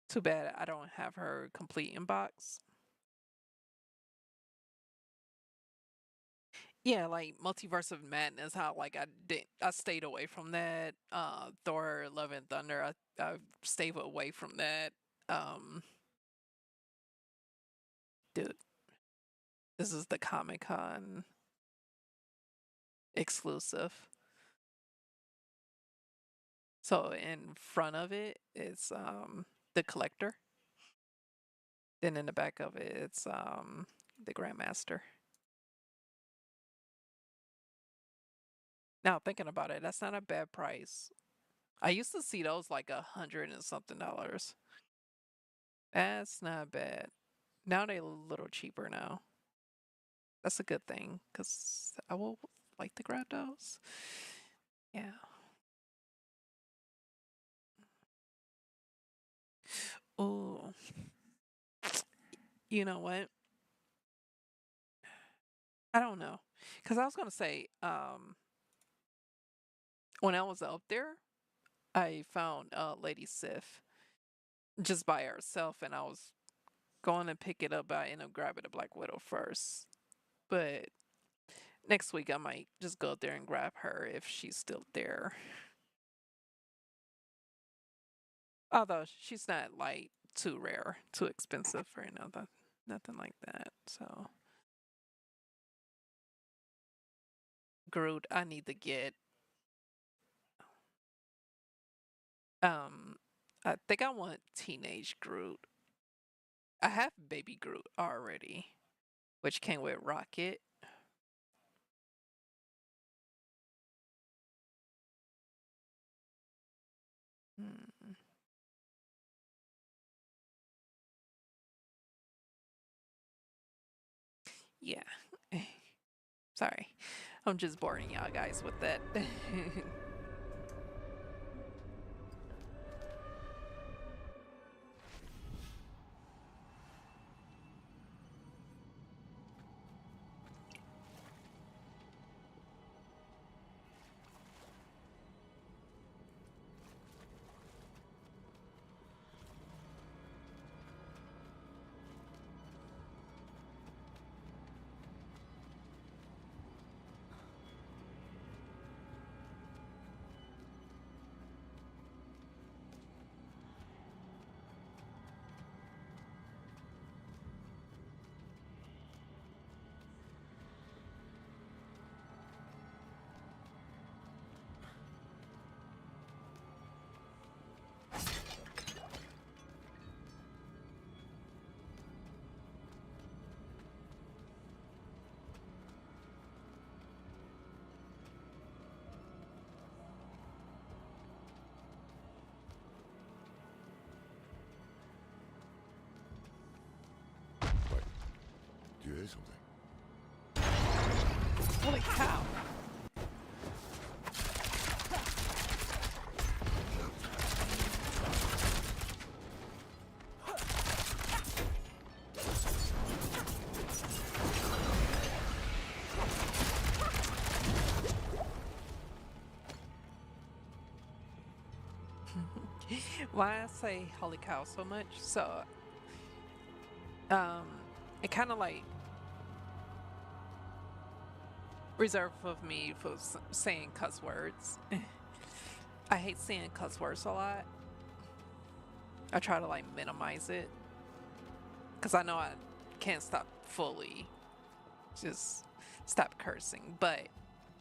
A: Too bad I don't have her complete inbox. Yeah, like Multiverse of Madness, how like I stayed away from that. Thor Love and Thunder, I stayed away from that. Dude, this is the Comic-Con exclusive. So in front of it, it's the Collector. Then in the back of it, it's the Grandmaster. Now thinking about it, that's not a bad price. I used to see those like $100 and something. That's not bad. Now they're a little cheaper now. That's a good thing, because I will like to grab those. Yeah. Oh, you know what? I don't know, because I was gonna say, when I was up there, I found Lady Sif just by herself, and I was going to pick it up, but I ended up grabbing the Black Widow first. But next week I might just go up there and grab her if she's still there. Although she's not like too rare, too expensive or nothing like that. So Groot, I need to get. I think I want Teenage Groot. I have Baby Groot already, which came with Rocket. Yeah. Sorry. I'm just boring y'all guys with that.
C: Do you hear something?
A: Holy cow. Why I say holy cow so much? So, it kind of like reserved of me for saying cuss words. I hate saying cuss words a lot. I try to like minimize it, because I know I can't stop fully. Just stop cursing. But,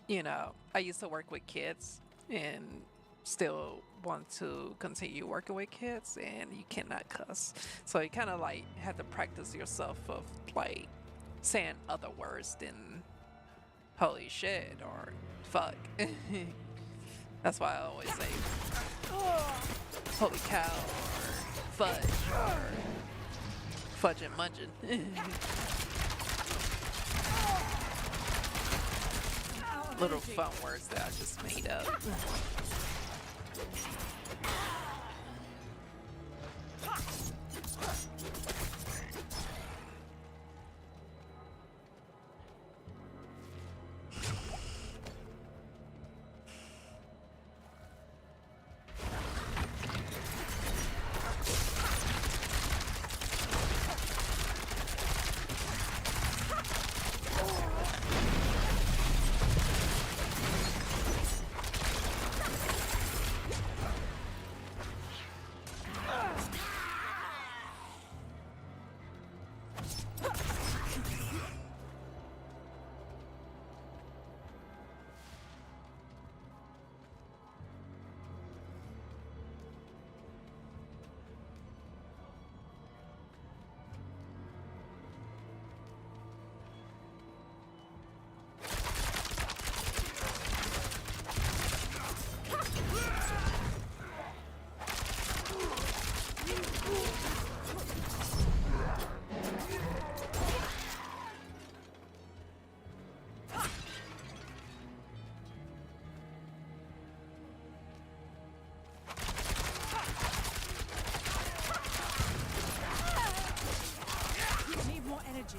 A: you know, I used to work with kids and still want to continue working with kids, and you cannot cuss. So you kind of like have to practice yourself of like saying other words than holy shit or fuck. That's why I always say holy cow or fudge or fudging mudging. Little fun words that I just made up.
D: Need more energy.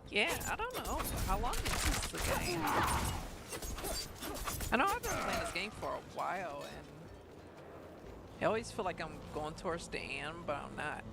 A: Yeah, I don't know. How long is this the game? I know I've been playing this game for a while, and I always feel like I'm going towards the end, but I'm not.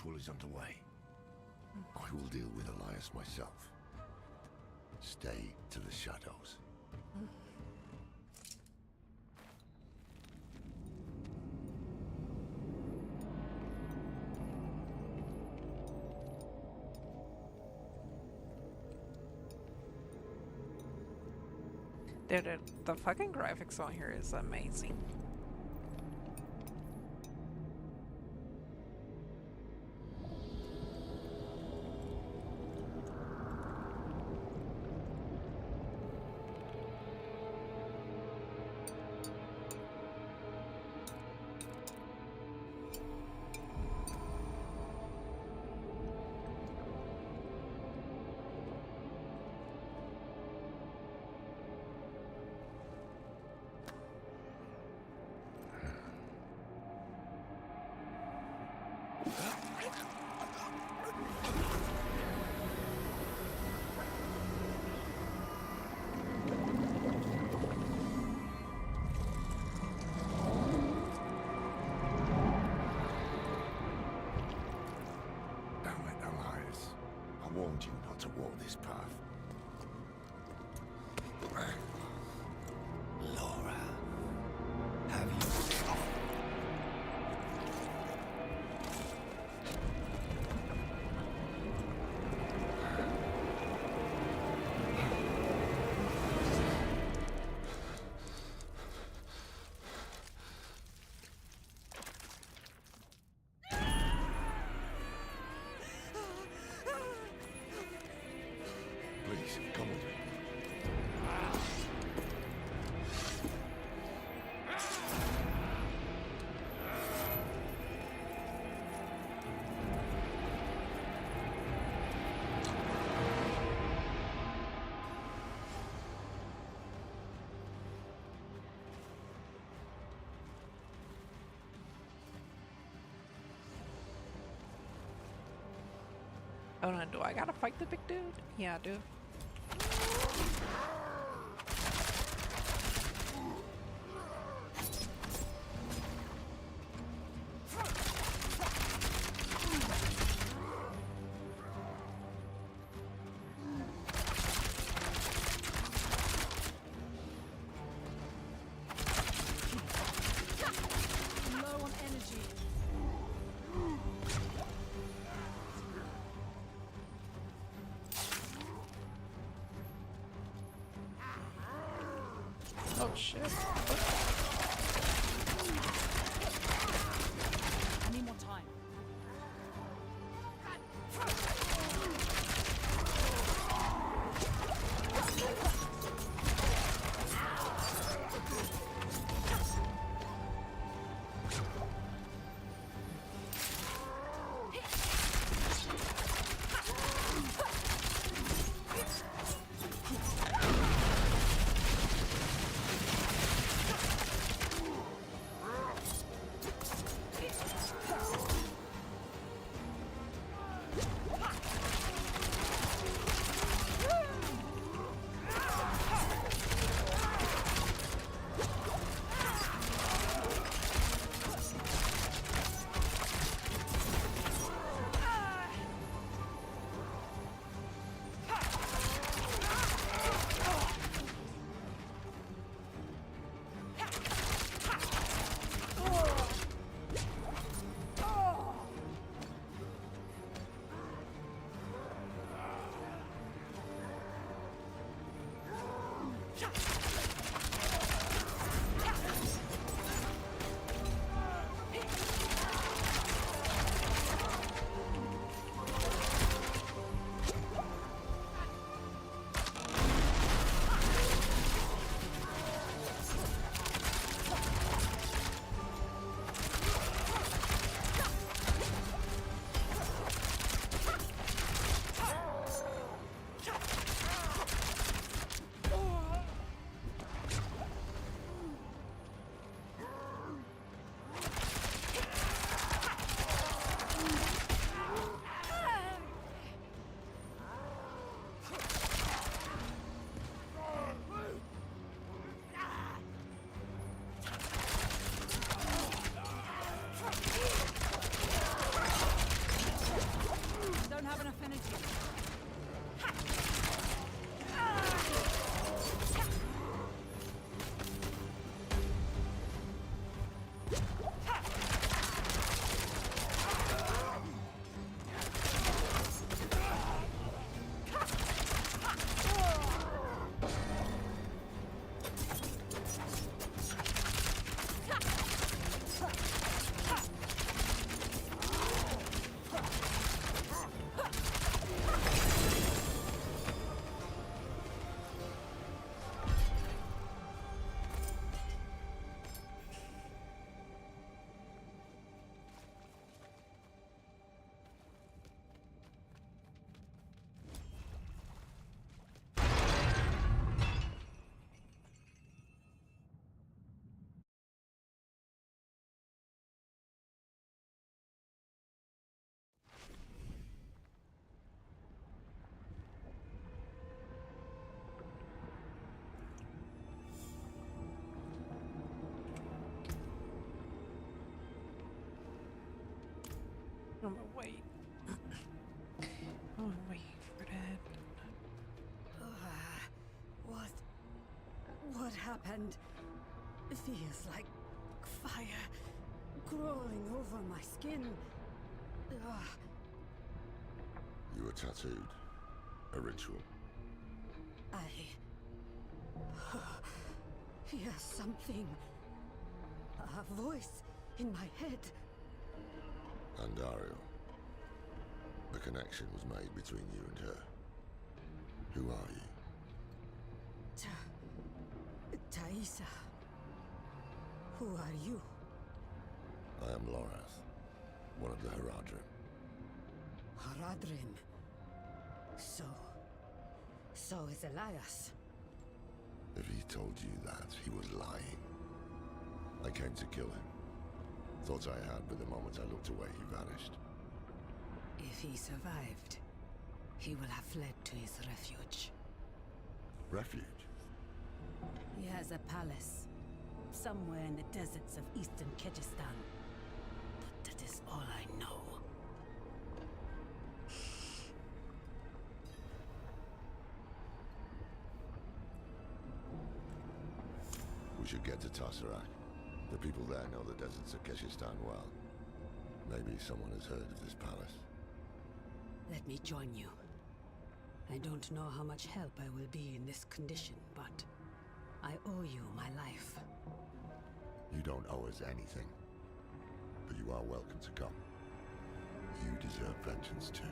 C: ritual is underway. I will deal with Elias myself. Stay to the shadows.
A: Dude, the fucking graphics on here is amazing.
C: I warned you not to walk this path. Laura, have you... Please, come with me.
A: Oh no, do I gotta fight the big dude? Yeah, I do.
D: Low on energy.
A: Oh shit.
D: I need more time. what happened. It feels like fire crawling over my skin. Ugh.
C: You were tattooed. A ritual.
D: I hear something. A voice in my head.
C: Andariel. A connection was made between you and her. Who are you?
D: Taisa. Who are you?
C: I am Lorath, one of the Haradrim.
D: Haradrim. So is Elias.
C: If he told you that, he was lying. I came to kill him. Thought I had, but the moment I looked away, he vanished.
D: If he survived, he will have fled to his refuge.
C: Refuge?
D: He has a palace, somewhere in the deserts of eastern Kyrgyzstan. But that is all I know.
C: We should get to Tasarak. The people there know the deserts of Kyrgyzstan well. Maybe someone has heard of this palace.
D: Let me join you. I don't know how much help I will be in this condition, but I owe you my life.
C: You don't owe us anything. But you are welcome to come. You deserve vengeance too.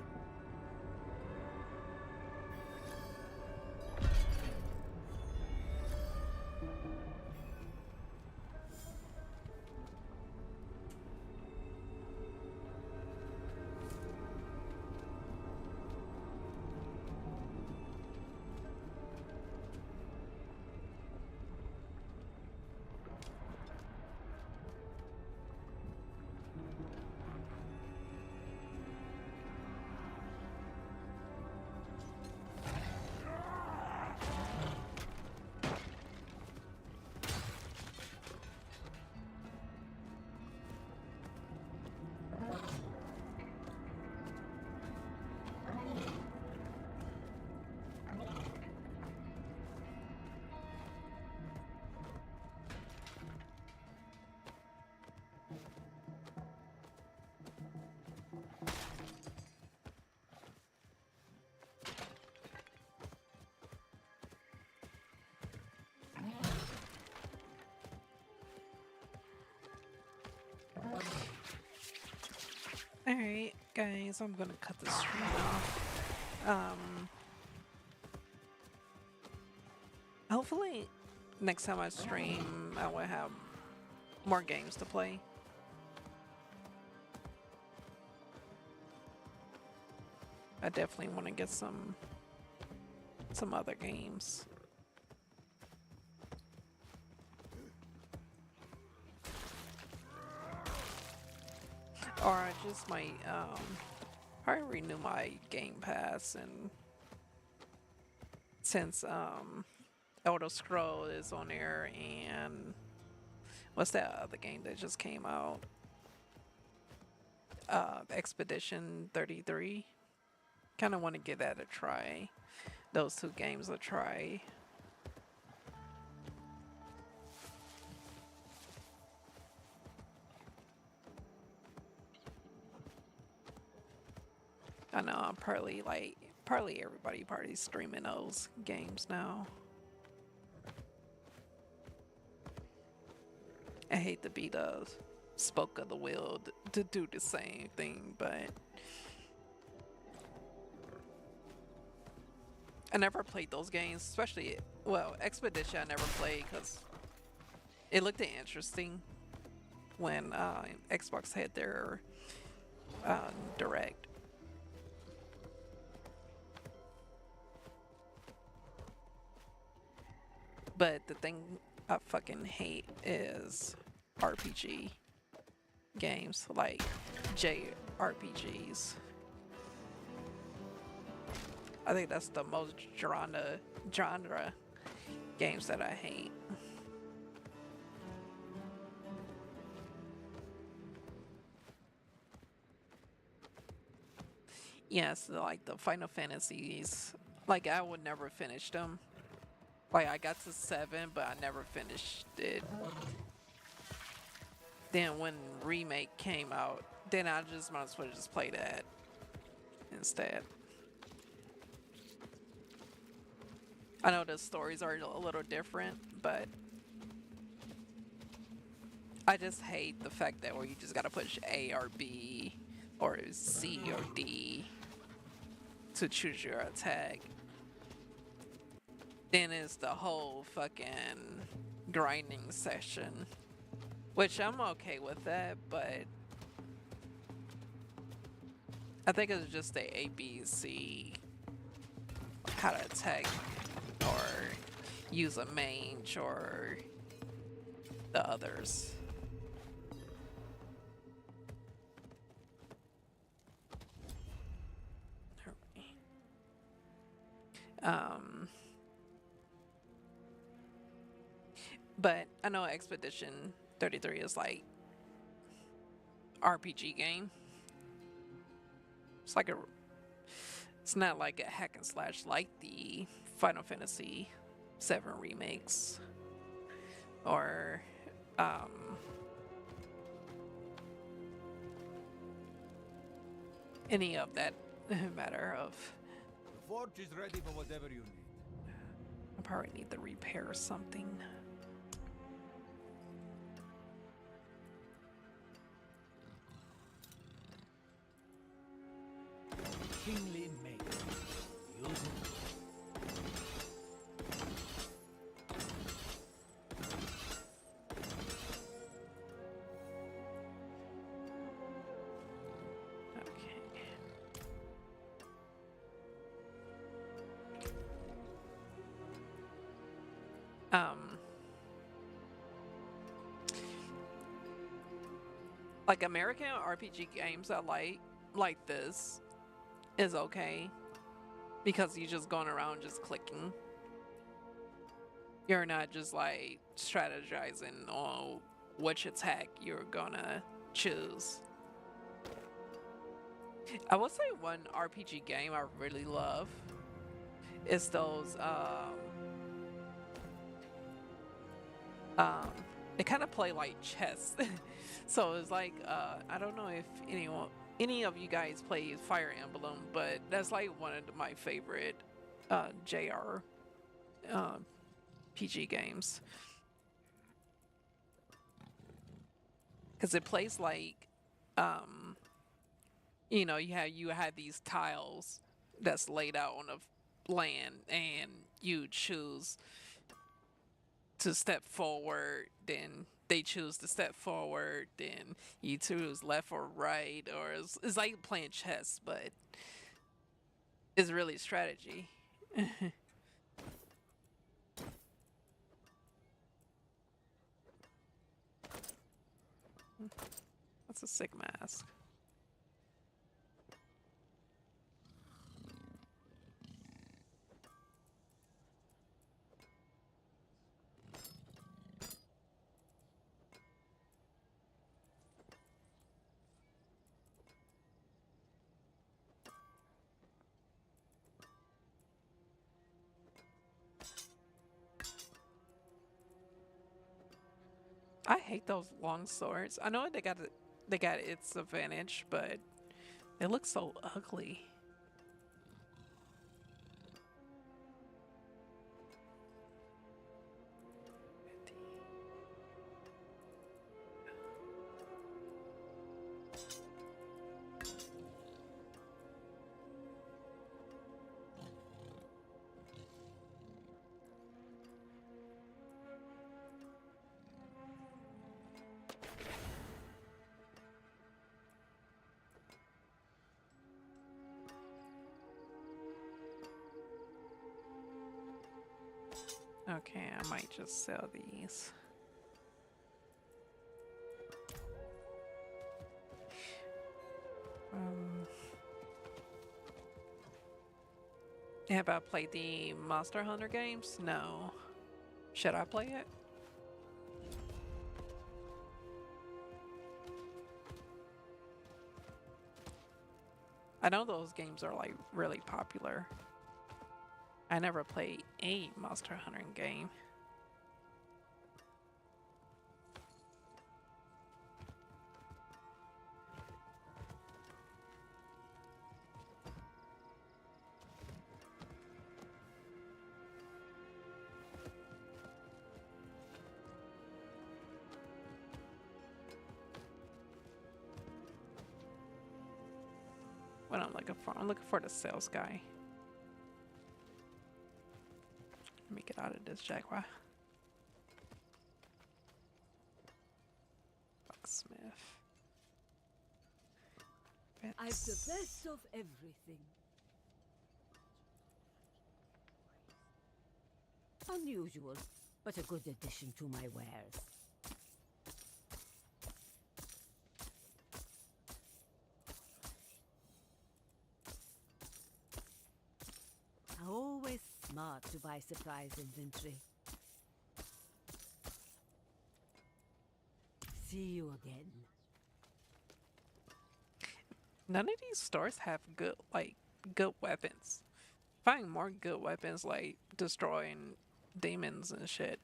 A: Alright, guys, I'm gonna cut the stream off. Hopefully, next time I stream, I will have more games to play. I definitely want to get some other games. Or I just might probably renew my Game Pass, and since Elder Scroll is on there, and what's that other game that just came out? Expedition 33. Kind of want to give that a try. Those two games a try. I know I'm partly everybody streaming those games now. I hate to be the spoke of the wheel to do the same thing, but I never played those games, especially, well, Expedition I never played because it looked interesting when Xbox had their Direct. But the thing I fucking hate is RPG games, like JRPGs. I think that's the most genre games that I hate. Yes, like the Final Fantasies. Like I would never finish them. Like, I got to 7, but I never finished it. Then when Remake came out, then I just might as well just play that instead. I know the stories are a little different, but I just hate the fact that where you just gotta push A or B or C or D to choose your attack. Then it's the whole fucking grinding session, which I'm okay with that, but I think it's just the A, B, C, how to attack or use a mage or the others. But I know Expedition 33 is like RPG game. It's like it's not like a hack and slash like the Final Fantasy 7 remakes or any of that matter of.
H: The forge is ready for whatever you need.
A: I probably need to repair something.
H: Kingly make. Use it.
A: Like American RPG games I like this is okay because you're just going around just clicking. You're not just like strategizing on which attack you're gonna choose. I would say one RPG game I really love is those they kind of play like chess. So it's like I don't know if any of you guys play Fire Emblem, but that's like one of my favorite JR PG games because it plays like you know, you have these tiles that's laid out on the land and you choose to step forward, then they choose to step forward, then you choose left or right, or it's like playing chess, but it's really strategy. That's a sick mask. I hate those long swords. I know they got its advantage, but they look so ugly. Okay, I might just sell these. Have I played the Monster Hunter games? No. Should I play it? I know those games are like really popular. I never played a Monster Hunter game. What I'm looking for the sales guy. Let me get out of this Jaguar. Locksmith.
K: I've the best of everything. Unusual, but a good addition to my wares. Always smart to buy surprise inventory. See you again.
A: None of these stores have good weapons. Find more good weapons like destroying demons and shit.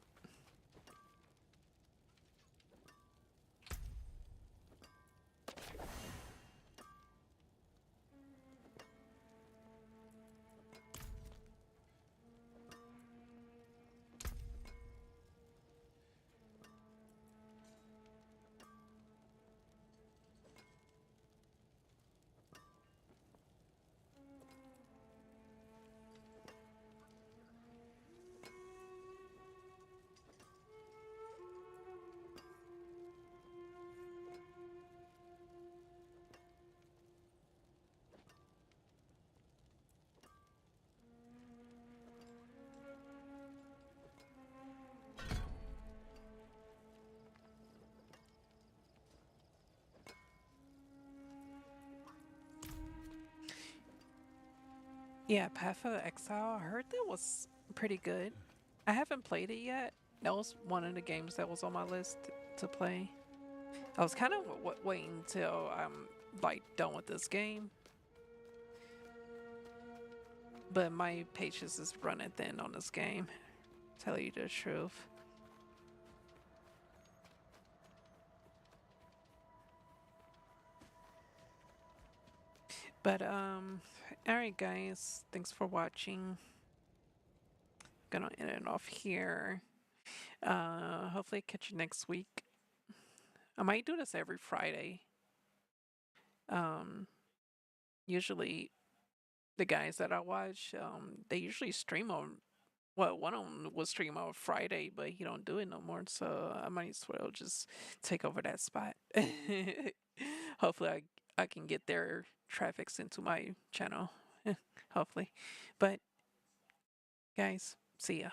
A: Yeah, Path of Exile. I heard that was pretty good. I haven't played it yet. That was one of the games that was on my list to play. I was kind of waiting until I'm like done with this game, but my patience is running thin on this game. Tell you the truth. But alright guys, thanks for watching. Gonna end it off here. Hopefully catch you next week. I might do this every Friday. Usually the guys that I watch, they usually stream on, well, one of them will stream on Friday, but he don't do it no more, so I might as well just take over that spot. Hopefully I can get their traffics into my channel. Hopefully. But guys, see ya.